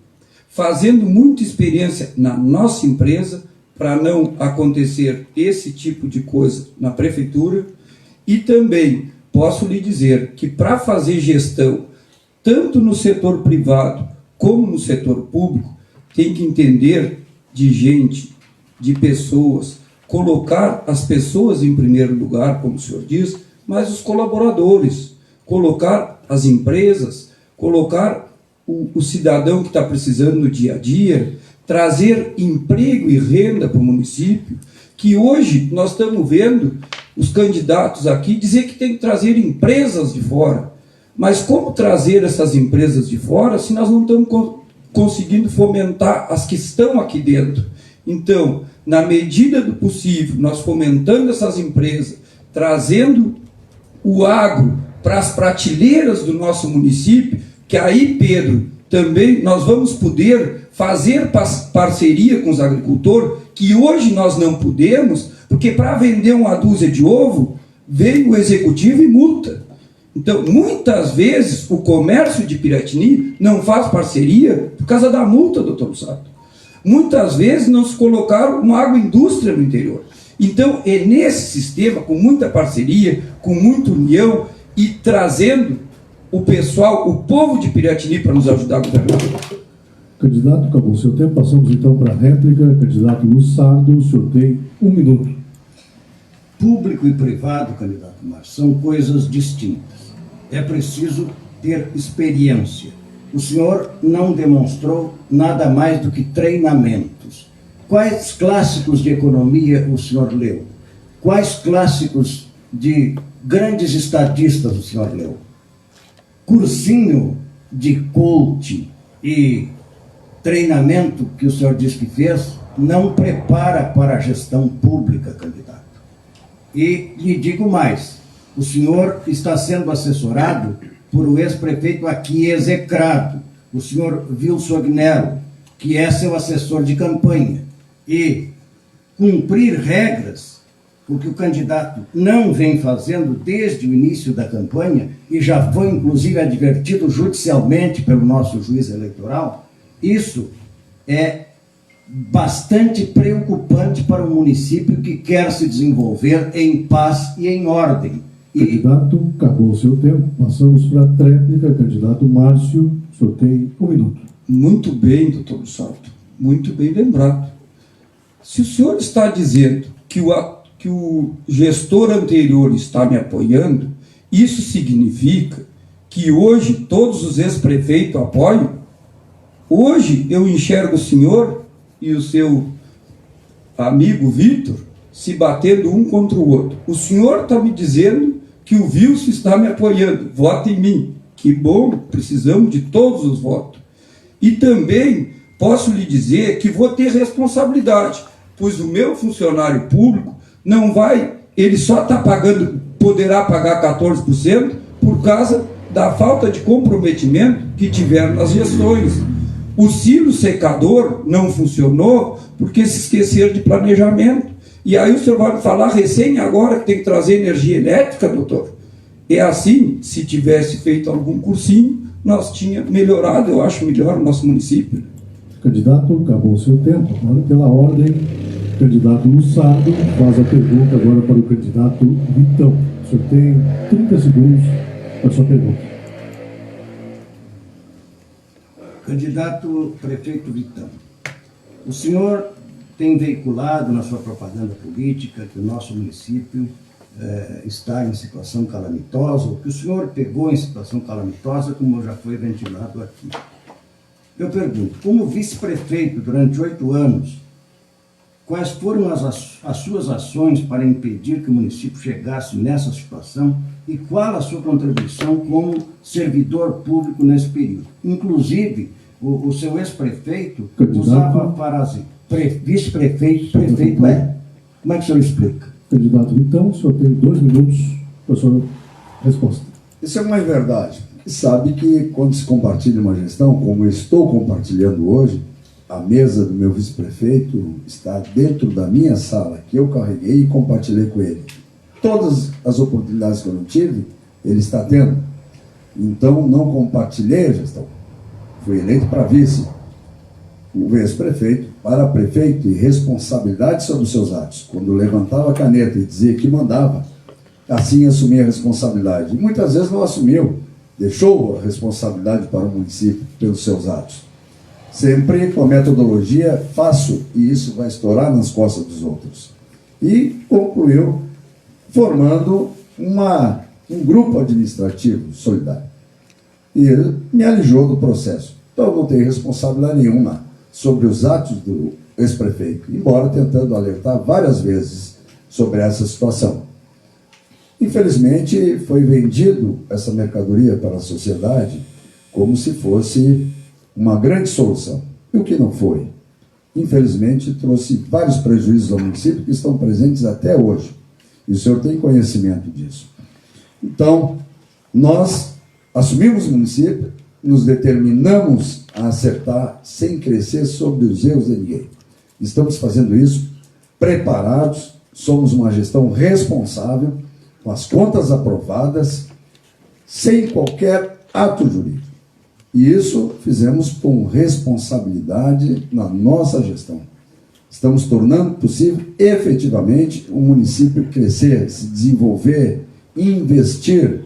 fazendo muita experiência na nossa empresa para não acontecer esse tipo de coisa na prefeitura. E também posso lhe dizer que para fazer gestão, tanto no setor privado como no setor público, tem que entender de gente, de pessoas, colocar as pessoas em primeiro lugar, como o senhor diz, mas os colaboradores, colocar as empresas, colocar o cidadão que está precisando no dia a dia, trazer emprego e renda para o município, que hoje nós estamos vendo os candidatos aqui dizer que tem que trazer empresas de fora. Mas como trazer essas empresas de fora se nós não estamos conseguindo fomentar as que estão aqui dentro? Então, na medida do possível, nós fomentando essas empresas, trazendo o agro para as prateleiras do nosso município, que aí, Pedro, também nós vamos poder fazer parceria com os agricultores, que hoje nós não podemos, porque para vender uma dúzia de ovo, vem o executivo e multa. Então, muitas vezes, o comércio de Piratini não faz parceria por causa da multa, doutor Lusato. Muitas vezes não se colocaram uma agroindústria no interior. Então, é nesse sistema, com muita parceria, com muita união e trazendo o pessoal, o povo de Piratini para nos ajudar a governar. Candidato, acabou o seu tempo. Passamos então para a réplica. Candidato Lussardo, o senhor tem 1 minuto. Público e privado, candidato Márcio, são coisas distintas. É preciso ter experiência. O senhor não demonstrou nada mais do que treinamentos. Quais clássicos de economia o senhor leu? Quais clássicos de grandes estadistas o senhor leu? Cursinho de coaching e treinamento que o senhor diz que fez não prepara para a gestão pública, candidato. E lhe digo mais, o senhor está sendo assessorado por o ex-prefeito aqui execrado, o senhor Wilson Agnello, que é seu assessor de campanha. E cumprir regras, o que o candidato não vem fazendo desde o início da campanha, e já foi inclusive advertido judicialmente pelo nosso juiz eleitoral, isso é bastante preocupante para um município que quer se desenvolver em paz e em ordem. Candidato, acabou o seu tempo. Passamos para a tréplica. Candidato Márcio, o senhor tem 1 minuto. Muito bem, doutor Lussardo. Muito bem lembrado. Se o senhor está dizendo que o gestor anterior está me apoiando, isso significa que hoje todos os ex-prefeitos apoiam? Hoje eu enxergo o senhor e o seu amigo Vitor se batendo um contra o outro. O senhor está me dizendo que o Wilson está me apoiando. Vota em mim. Que bom, precisamos de todos os votos. E também posso lhe dizer que vou ter responsabilidade, pois o meu funcionário público não vai, ele só está pagando, poderá pagar 14% por causa da falta de comprometimento que tiveram nas gestões. O silo secador não funcionou porque se esqueceram de planejamento. E aí o senhor vai me falar recém agora que tem que trazer energia elétrica, doutor? É assim, se tivesse feito algum cursinho, nós tínhamos melhorado, eu acho melhor o nosso município. Candidato, acabou o seu tempo. Agora, pela ordem, candidato Lussardo faz a pergunta agora para o candidato Vitão. O senhor tem 30 segundos para a sua pergunta. Candidato prefeito Vitão, o senhor tem veiculado na sua propaganda política que o nosso município está em situação calamitosa, ou que o senhor pegou em situação calamitosa, como já foi ventilado aqui. Eu pergunto, como vice-prefeito durante 8 anos, quais foram as suas ações para impedir que o município chegasse nessa situação e qual a sua contribuição como servidor público nesse período? Inclusive, o seu ex-prefeito usava a frase vice-prefeito, prefeito é. Como é que o senhor explica? Candidato Vitão, o senhor tem 2 minutos para a sua resposta. Isso é uma verdade. Sabe que quando se compartilha uma gestão, como eu estou compartilhando hoje, a mesa do meu vice-prefeito está dentro da minha sala, que eu carreguei e compartilhei com ele. Todas as oportunidades que eu não tive, ele está tendo. Então, não compartilhei a gestão. Fui eleito para vice. O ex-prefeito para prefeito e responsabilidade sobre os seus atos. Quando levantava a caneta e dizia que mandava, assim assumia a responsabilidade. E muitas vezes não assumiu, deixou a responsabilidade para o município pelos seus atos. Sempre com a metodologia faço e isso vai estourar nas costas dos outros. E concluiu formando um grupo administrativo solidário. E ele me alijou do processo. Então eu não tenho responsabilidade nenhuma sobre os atos do ex-prefeito, embora tentando alertar várias vezes sobre essa situação. Infelizmente, foi vendido essa mercadoria para a sociedade como se fosse uma grande solução, e o que não foi. Infelizmente, trouxe vários prejuízos ao município que estão presentes até hoje, e o senhor tem conhecimento disso. Então, nós assumimos o município, nos determinamos a acertar sem crescer sobre os erros de ninguém. Estamos fazendo isso preparados, somos uma gestão responsável, com as contas aprovadas, sem qualquer ato jurídico. E isso fizemos com responsabilidade na nossa gestão. Estamos tornando possível, efetivamente, o município crescer, se desenvolver, investir.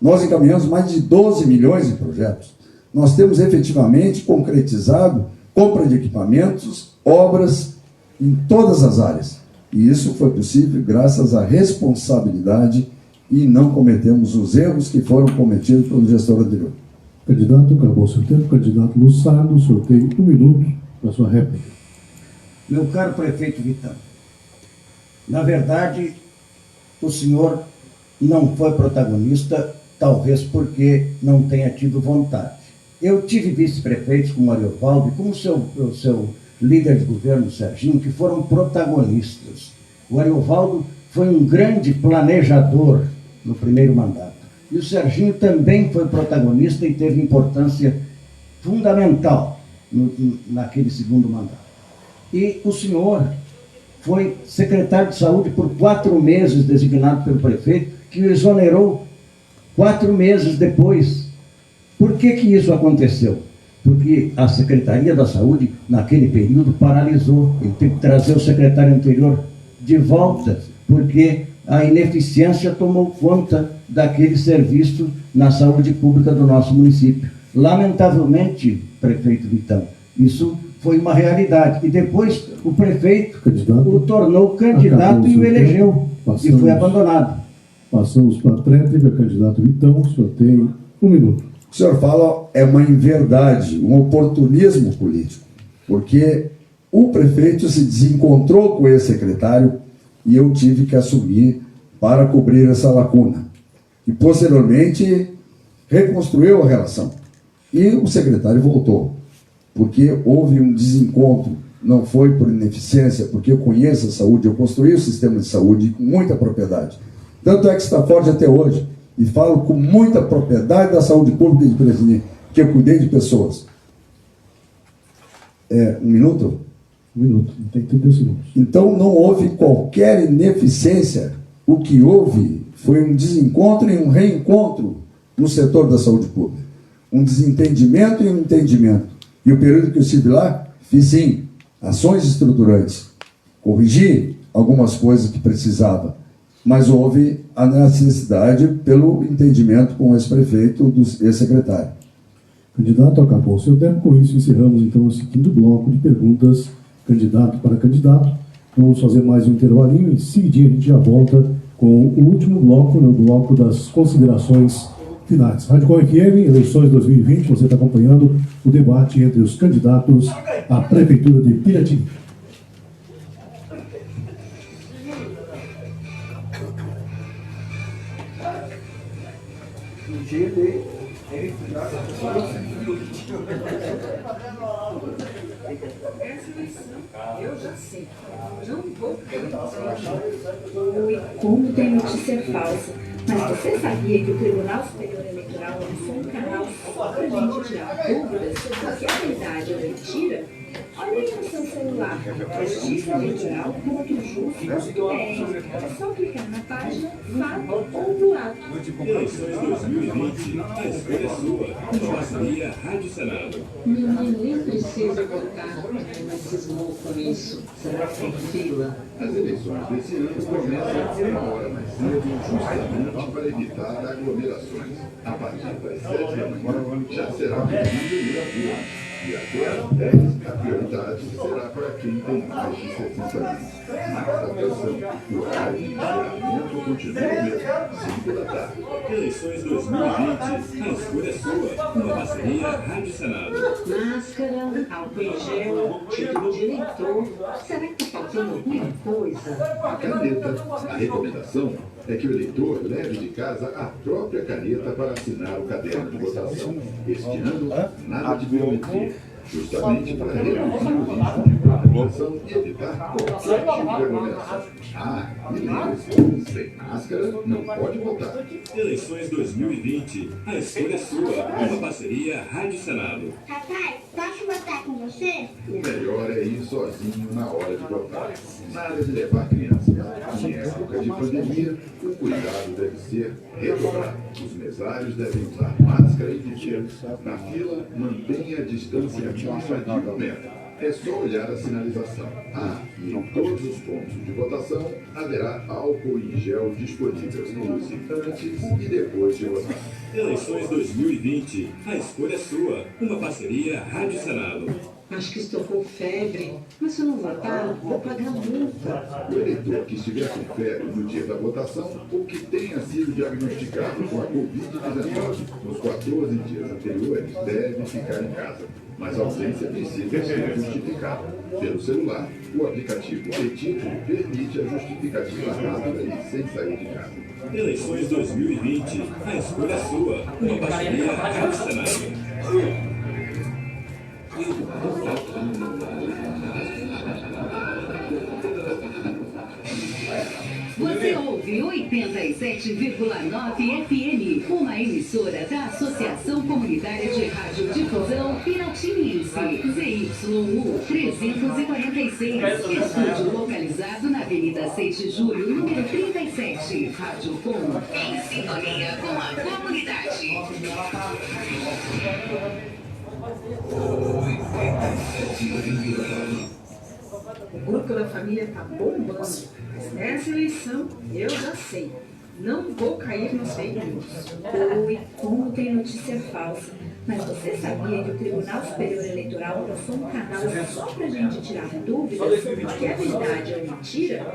Nós encaminhamos mais de 12 milhões em projetos. Nós temos efetivamente concretizado compra de equipamentos, obras em todas as áreas. E isso foi possível graças à responsabilidade e não cometemos os erros que foram cometidos pelo gestor anterior. Candidato, acabou o seu tempo. Candidato Lussardo, o senhor tem 1 minuto para sua réplica. Meu caro prefeito Vitão, na verdade, o senhor não foi protagonista, talvez porque não tenha tido vontade. Eu tive vice-prefeitos como Ariovaldo e como o seu líder de governo, Serginho, que foram protagonistas. O Ariovaldo foi um grande planejador no primeiro mandato. E o Serginho também foi protagonista e teve importância fundamental naquele segundo mandato. E o senhor foi secretário de saúde por 4 meses, designado pelo prefeito, que o exonerou 4 meses depois. Por que isso aconteceu? Porque a Secretaria da Saúde, naquele período, paralisou. Ele teve que trazer o secretário anterior de volta, porque a ineficiência tomou conta daquele serviço na saúde pública do nosso município. Lamentavelmente, prefeito Vitão, isso foi uma realidade. E depois o prefeito o tornou candidato e o elegeu. E foi abandonado. Passamos para a tréplica. Candidato Vitão, o senhor tem 1 minuto. O senhor fala é uma inverdade, um oportunismo político, porque o prefeito se desencontrou com esse secretário e eu tive que assumir para cobrir essa lacuna. E posteriormente reconstruiu a relação. E o secretário voltou, porque houve um desencontro, não foi por ineficiência, porque eu conheço a saúde, eu construí o sistema de saúde com muita propriedade. Tanto é que está forte até hoje. E falo com muita propriedade da saúde pública de Brasília, que eu cuidei de pessoas. 1 minuto? 1 minuto, não tem 30 segundos. Então não houve qualquer ineficiência. O que houve foi um desencontro e um reencontro no setor da saúde pública. Um desentendimento e um entendimento. E o período que eu estive lá, fiz sim, ações estruturantes. Corrigi algumas coisas que precisava. Mas houve a necessidade pelo entendimento com o ex-prefeito do ex-secretário. Candidato, acabou o seu tempo. Com isso, encerramos então o segundo bloco de perguntas, candidato para candidato. Vamos fazer mais um intervalinho. Em seguida, a gente já volta com o último bloco, no bloco das considerações finais. Rádio Com FM, eleições 2020, você está acompanhando o debate entre os candidatos à Prefeitura de Piratini. Eu já sei. Não vou. Oi, como tem notícia falsa. Mas você sabia que o Tribunal Superior Eleitoral lançou um canal só pra gente tirar dúvidas sobre o que é verdade ou mentira? Olha aí no seu celular, Justiça Eleitoral .jus.br. É só clicar na página Fato ou Boato. Eleições 2020, a escolha é sua. Uma parceria Rádio Senado. Ninguém nem precisa votar, mas cismou com isso. Será que tem fila? As eleições desse ano começam uma hora mais cedo, justamente para evitar aglomerações. A partir das 7 da manhã, já será possível ir à rua. E até às 10, a prioridade será para quem tem mais de 60 anos. Mas atenção, o horário de encerramento continua o mesmo, 5 da tarde. Eleições 2020, a escolha é sua. Uma parceria Rádio Senado. Máscara, álcool em gel, título de eleitor. Será que está faltando alguma coisa? A caneta. A recomendação é que o eleitor leve de casa a própria caneta para assinar o caderno de votação. Este ano, nada de biometria, justamente para reduzir o risco de diversão e evitar qualquer tipo de aglomeração. Ah, e lembre-se, sem máscara não pode votar. Eleições 2020. A escolha é sua. Uma parceria Rádio Senado. Papai, posso votar com você? O melhor é ir sozinho na hora de votar. Nada de levar crianças. Em época de pandemia, o cuidado deve ser redobrado. Os mesários devem usar máscara e vigia. Na fila, mantenha a distância mínima de 1 metro. É só olhar a sinalização. Ah, e em todos os pontos de votação haverá álcool em gel disponível antes e depois de votar. Eleições 2020. A escolha é sua. Uma parceria Rádio Senado. Acho que estou com febre, mas se eu não votar, vou pagar multa. O eleitor que estiver com febre no dia da votação ou que tenha sido diagnosticado com a Covid-19 nos 14 dias anteriores deve ficar em casa. Mas a ausência precisa ser justificada. Pelo celular, o aplicativo e-Título permite a justificativa rápida e sem sair de casa. Eleições 2020. A escolha é sua. Uma parceria Rádio Senado. Você ouve 87,9 FM, uma emissora da Associação Comunitária de Rádio Difusão Piratiniense, ZYU 346, estúdio localizado na Avenida 6 de Julho, número 37, Rádio Com, em sintonia com a comunidade. O grupo da família está bombando, mas nessa eleição eu já sei. Não vou cair nos fake news. Oi, como tem notícia falsa. Mas você sabia que o Tribunal Superior Eleitoral lançou um canal só pra gente tirar dúvidas sobre o que é verdade ou mentira?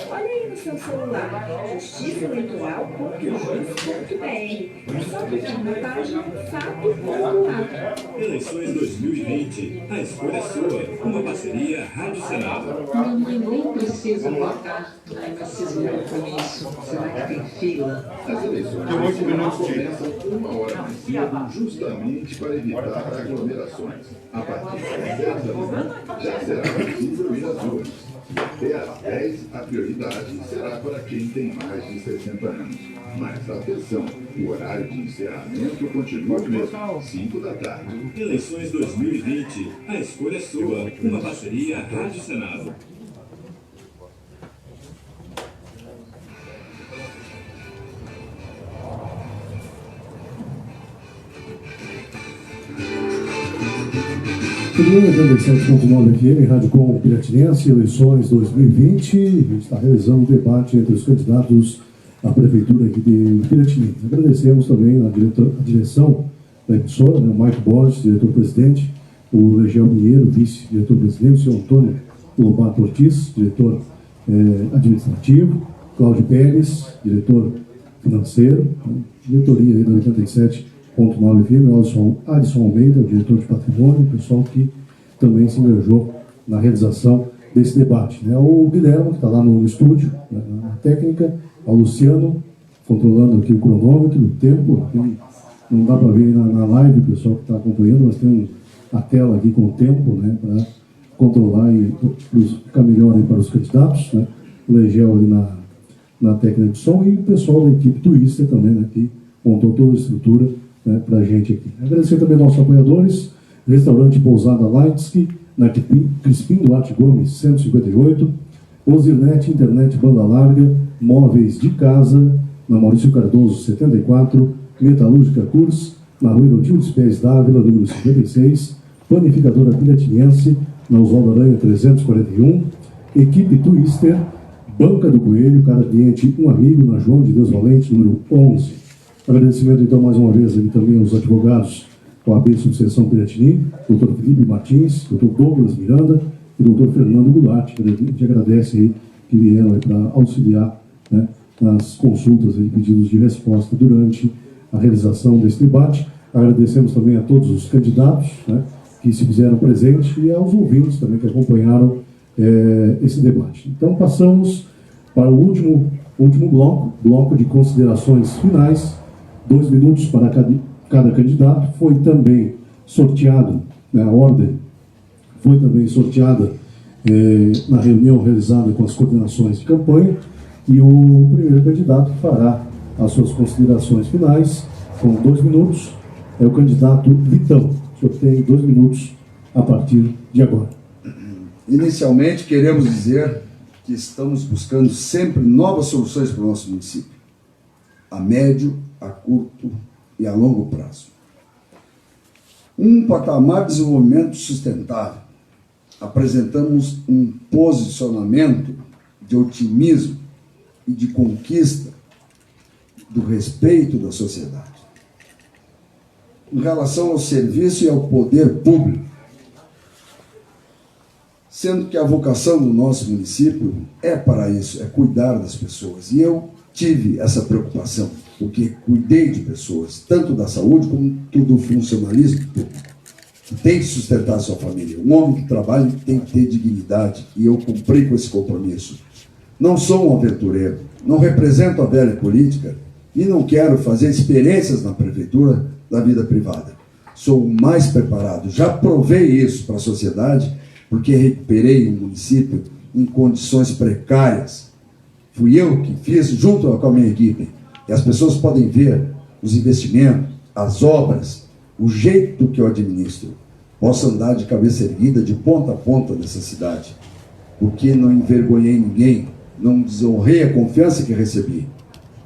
Olha aí no seu celular, justiçaeleitoral.jus.br. É só clicar na página fato.ato. Eleições 2020. A escolha é sua. Uma parceria Rádio Senado. Mamãe nem precisa votar, não precisa de compromisso. Será que tem fila? As eleições começam 1 hora mais cedo, justamente para evitar aglomerações. A partir das 10 da manhã, já será possível ir às urnas. Até às 10, a prioridade será para quem tem mais de 60 anos. Mas atenção, o horário de encerramento continua o mesmo, 5 da tarde. Eleições 2020. A escolha é sua. Uma parceria Rádio Senado. Tudo 87.9 FM, Rádio Com Piratiniense, eleições 2020. A gente está realizando um debate entre os candidatos à Prefeitura aqui de Piratiniense. Agradecemos também a direção da emissora, né, o Mike Borges, diretor-presidente, o Legião Pinheiro, vice-diretor-presidente, o senhor Antônio Lobato Ortiz, diretor administrativo, Cláudio Pérez, diretor financeiro, né, diretoria aí da 87.9 FM, Alisson Almeida, diretor de patrimônio, o pessoal que também se engajou na realização desse debate. Né? O Guilherme, que está lá no estúdio, na técnica, o Luciano, controlando aqui o cronômetro, o tempo, não dá para ver na live, o pessoal que está acompanhando, mas tem a tela aqui com o tempo, né, para controlar e ficar melhor aí para os candidatos, né? O Legel ali na técnica de som e o pessoal da equipe Twister também, né, que montou toda a estrutura, né, para a gente aqui. Agradecer também aos nossos apoiadores, Restaurante Pousada Lightsky, na Crispim Duarte Gomes, 158, Ozirnet, Internet Banda Larga, Móveis de Casa, na Maurício Cardoso, 74, Metalúrgica Curs, na Rua Irotildes Pés d'Ávila, número 56, Panificadora Piratiniense, na Oswaldo Aranha, 341, Equipe Twister, Banca do Coelho, cada cliente um amigo, na João de Deus Valente, número 11. Agradecimento, então, mais uma vez, aqui também aos advogados com a Subseção Piratini, doutor Felipe Martins, doutor Douglas Miranda e doutor Fernando Goulart, que a gente agradece aí que vieram para auxiliar, né, nas consultas e pedidos de resposta durante a realização desse debate. Agradecemos também a todos os candidatos, né, que se fizeram presente e aos ouvintes também que acompanharam esse debate. Então, passamos para o último bloco de considerações finais, 2 minutos para cada candidato. Foi também sorteado, né, a ordem foi também sorteada na reunião realizada com as coordenações de campanha, e o primeiro candidato fará as suas considerações finais, com 2 minutos, é o candidato Vitão. O senhor tem 2 minutos a partir de agora. Inicialmente, queremos dizer que estamos buscando sempre novas soluções para o nosso município, a médio, a curto e a longo prazo. Um patamar de desenvolvimento sustentável. Apresentamos um posicionamento de otimismo e de conquista do respeito da sociedade. Em relação ao serviço e ao poder público, sendo que a vocação do nosso município é para isso, é cuidar das pessoas. E eu tive essa preocupação, porque cuidei de pessoas, tanto da saúde como do funcionalismo público. Tem que sustentar a sua família. Um homem que trabalha tem que ter dignidade, e eu cumpri com esse compromisso. Não sou um aventureiro, não represento a velha política e não quero fazer experiências na prefeitura da vida privada. Sou o mais preparado, já provei isso para a sociedade, porque recuperei um município em condições precárias. Fui eu que fiz junto com a minha equipe. E as pessoas podem ver os investimentos, as obras, o jeito que eu administro. Posso andar de cabeça erguida de ponta a ponta dessa cidade, porque não envergonhei ninguém, não desonrei a confiança que recebi.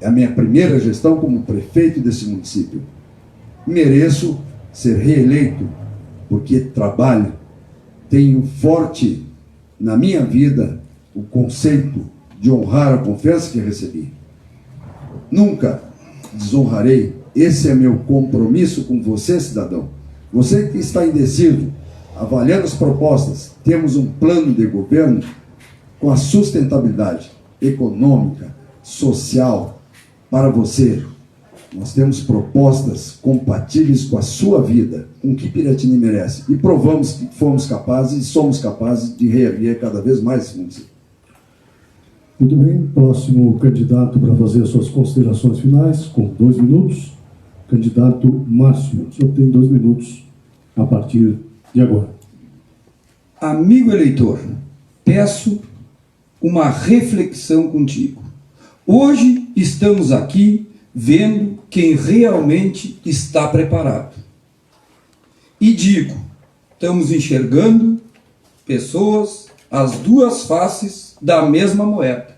É a minha primeira gestão como prefeito desse município. Mereço ser reeleito, porque trabalho. Tenho forte na minha vida o conceito de honrar a confiança que recebi. Nunca desonrarei. Esse é meu compromisso com você, cidadão. Você que está indeciso, avaliando as propostas, temos um plano de governo com a sustentabilidade econômica, social, para você. Nós temos propostas compatíveis com a sua vida, com o que Piratini merece. E provamos que fomos capazes e somos capazes de reerguer cada vez mais esse município. Muito bem. Próximo candidato para fazer as suas considerações finais, com 2 minutos, candidato Márcio. O senhor tem 2 minutos a partir de agora. Amigo eleitor, peço uma reflexão contigo. Hoje estamos aqui vendo quem realmente está preparado. E digo, estamos enxergando pessoas, as duas faces da mesma moeda.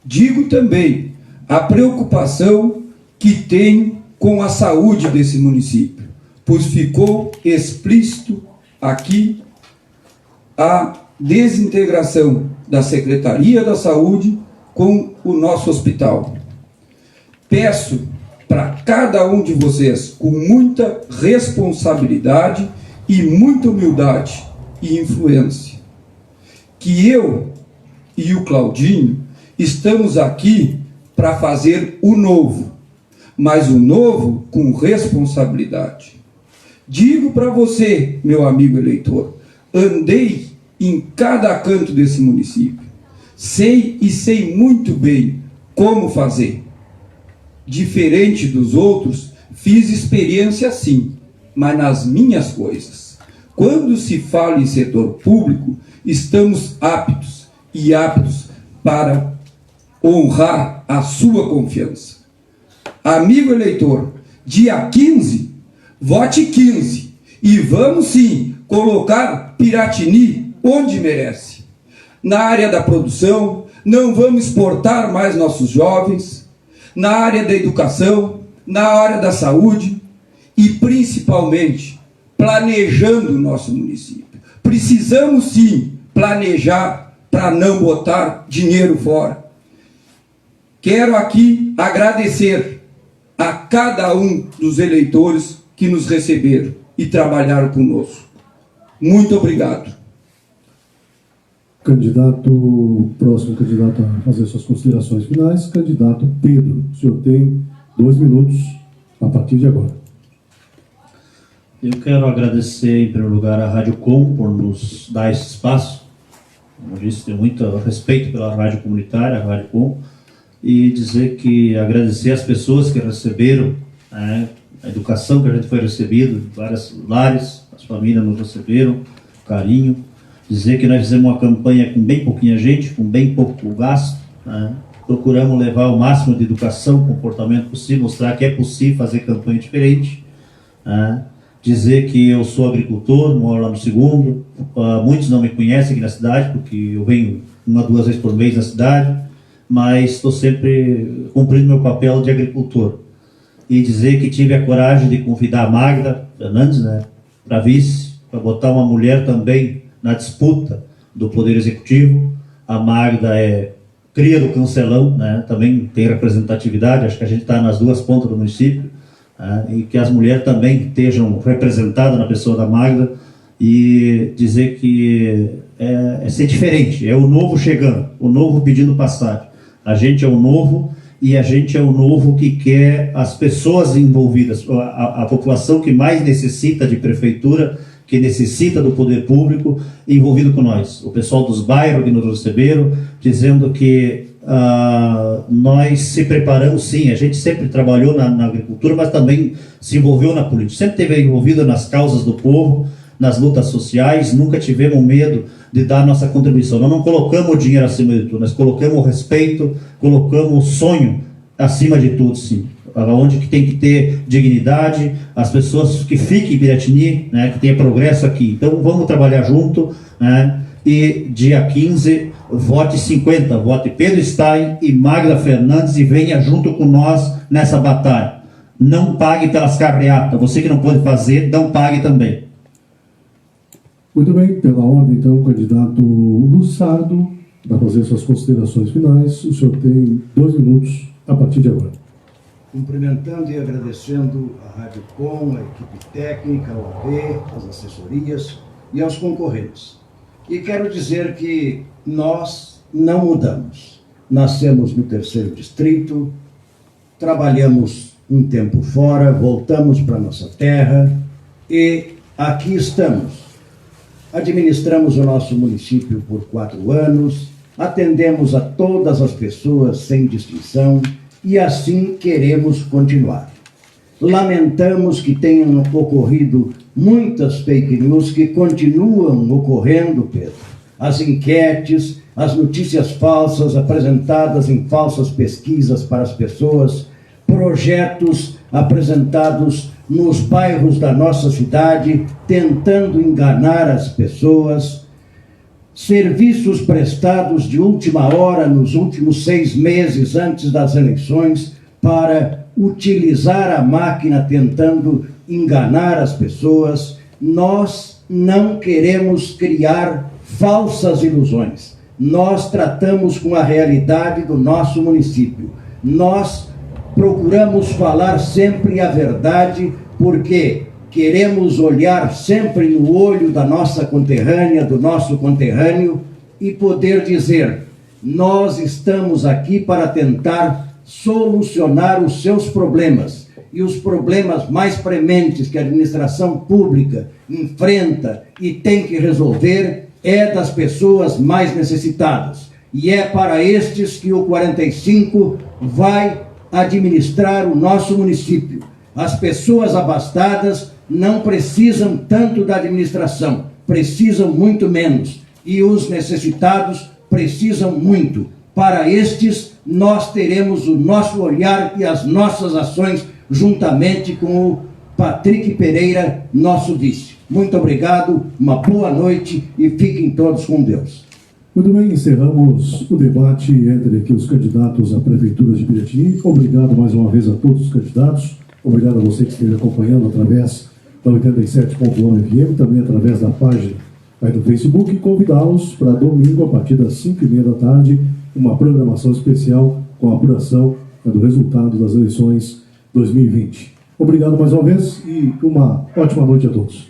Digo também a preocupação que tenho com a saúde desse município, pois ficou explícito aqui a desintegração da Secretaria da Saúde com o nosso hospital. Peço para cada um de vocês, com muita responsabilidade e muita humildade e influência, que eu e o Claudinho estamos aqui para fazer o novo, mas o novo com responsabilidade. Digo para você, meu amigo eleitor, andei em cada canto desse município, sei e sei muito bem como fazer. Diferente dos outros, fiz experiência sim, mas nas minhas coisas. Quando se fala em setor público, estamos aptos para honrar a sua confiança. Amigo eleitor, dia 15, vote 15 e vamos sim colocar Piratini onde merece. Na área da produção, não vamos exportar mais nossos jovens, na área da educação, na área da saúde e principalmente planejando o nosso município. Precisamos sim planejar para não botar dinheiro fora. Quero aqui agradecer a cada um dos eleitores que nos receberam e trabalharam conosco. Muito obrigado. Próximo candidato a fazer suas considerações finais, candidato Pedro. O senhor tem 2 minutos a partir de agora. Eu quero agradecer, em primeiro lugar, à Rádio Com por nos dar esse espaço. Como eu disse, tenho muito respeito pela rádio comunitária, a Rádio Com, e dizer que agradecer às pessoas que receberam, a educação que a gente foi recebido, várias lares, as famílias nos receberam, carinho, Dizer que nós fizemos uma campanha com bem pouquinha gente, com bem pouco gasto, né? Procuramos levar o máximo de educação, comportamento possível, mostrar que é possível fazer campanha diferente, né? Dizer que eu sou agricultor, moro lá no Segundo, muitos não me conhecem aqui na cidade, porque eu venho 1 a 2 vezes por mês na cidade, mas estou sempre cumprindo meu papel de agricultor. E dizer que tive a coragem de convidar a Magda Fernandes, né, para vice, para botar uma mulher também na disputa do Poder Executivo. A Magda é cria do Cancelão, né, também tem representatividade, acho que a gente está nas duas pontas do município, e que as mulheres também estejam representadas na pessoa da Magda, e dizer que é ser diferente, é o novo chegando, o novo pedindo passagem. A gente é o novo e a gente é o novo que quer as pessoas envolvidas, a população que mais necessita de prefeitura, que necessita do poder público envolvido com nós. O pessoal dos bairros que nos receberam, dizendo que nós se preparamos sim, a gente sempre trabalhou na agricultura, mas também se envolveu na política, sempre esteve envolvido nas causas do povo, nas lutas sociais, nunca tivemos medo de dar a nossa contribuição. Nós não colocamos o dinheiro acima de tudo, nós colocamos o respeito, colocamos o sonho acima de tudo, sim. Onde que tem que ter dignidade, as pessoas que fiquem em Piratini, né, que tenha progresso aqui. Então vamos trabalhar junto, né, e dia 15, vote 50, vote Pedro Stein e Magda Fernandes e venha junto com nós nessa batalha. Não pague pelas carreatas, você que não pode fazer, não pague também. Muito bem, pela ordem, então, o candidato Lussardo, para fazer suas considerações finais, o senhor tem 2 minutos a partir de agora. Cumprimentando e agradecendo a Rádio Com, a equipe técnica, a OAB, as assessorias e aos concorrentes. E quero dizer que nós não mudamos. Nascemos no 3º distrito, trabalhamos um tempo fora, voltamos para nossa terra e aqui estamos. Administramos o nosso município por 4 anos, atendemos a todas as pessoas sem distinção e assim queremos continuar. Lamentamos que tenham ocorrido muitas fake news que continuam ocorrendo, Pedro. As enquetes, as notícias falsas apresentadas em falsas pesquisas para as pessoas, projetos apresentados nos bairros da nossa cidade, tentando enganar as pessoas, serviços prestados de última hora nos últimos 6 meses antes das eleições para utilizar a máquina tentando enganar as pessoas. Nós não queremos criar falsas ilusões. Nós tratamos com a realidade do nosso município. Nós procuramos falar sempre a verdade, porque queremos olhar sempre no olho da nossa conterrânea, do nosso conterrâneo, e poder dizer: nós estamos aqui para tentar solucionar os seus problemas. E os problemas mais prementes que a administração pública enfrenta e tem que resolver é das pessoas mais necessitadas. E é para estes que o 45 vai administrar o nosso município. As pessoas abastadas não precisam tanto da administração, precisam muito menos. E os necessitados precisam muito. Para estes, nós teremos o nosso olhar e as nossas ações juntamente com o Patrick Pereira, nosso vice. Muito obrigado, uma boa noite e fiquem todos com Deus. Muito bem, encerramos o debate entre aqui os candidatos à Prefeitura de Piratini. Obrigado mais uma vez a todos os candidatos. Obrigado a você que esteja acompanhando através da 87.1 FM, também através da página aí do Facebook, e convidá-los para domingo, a partir das 5h30 da tarde, uma programação especial com a apuração do resultado das eleições 2020. Obrigado mais uma vez e uma ótima noite a todos.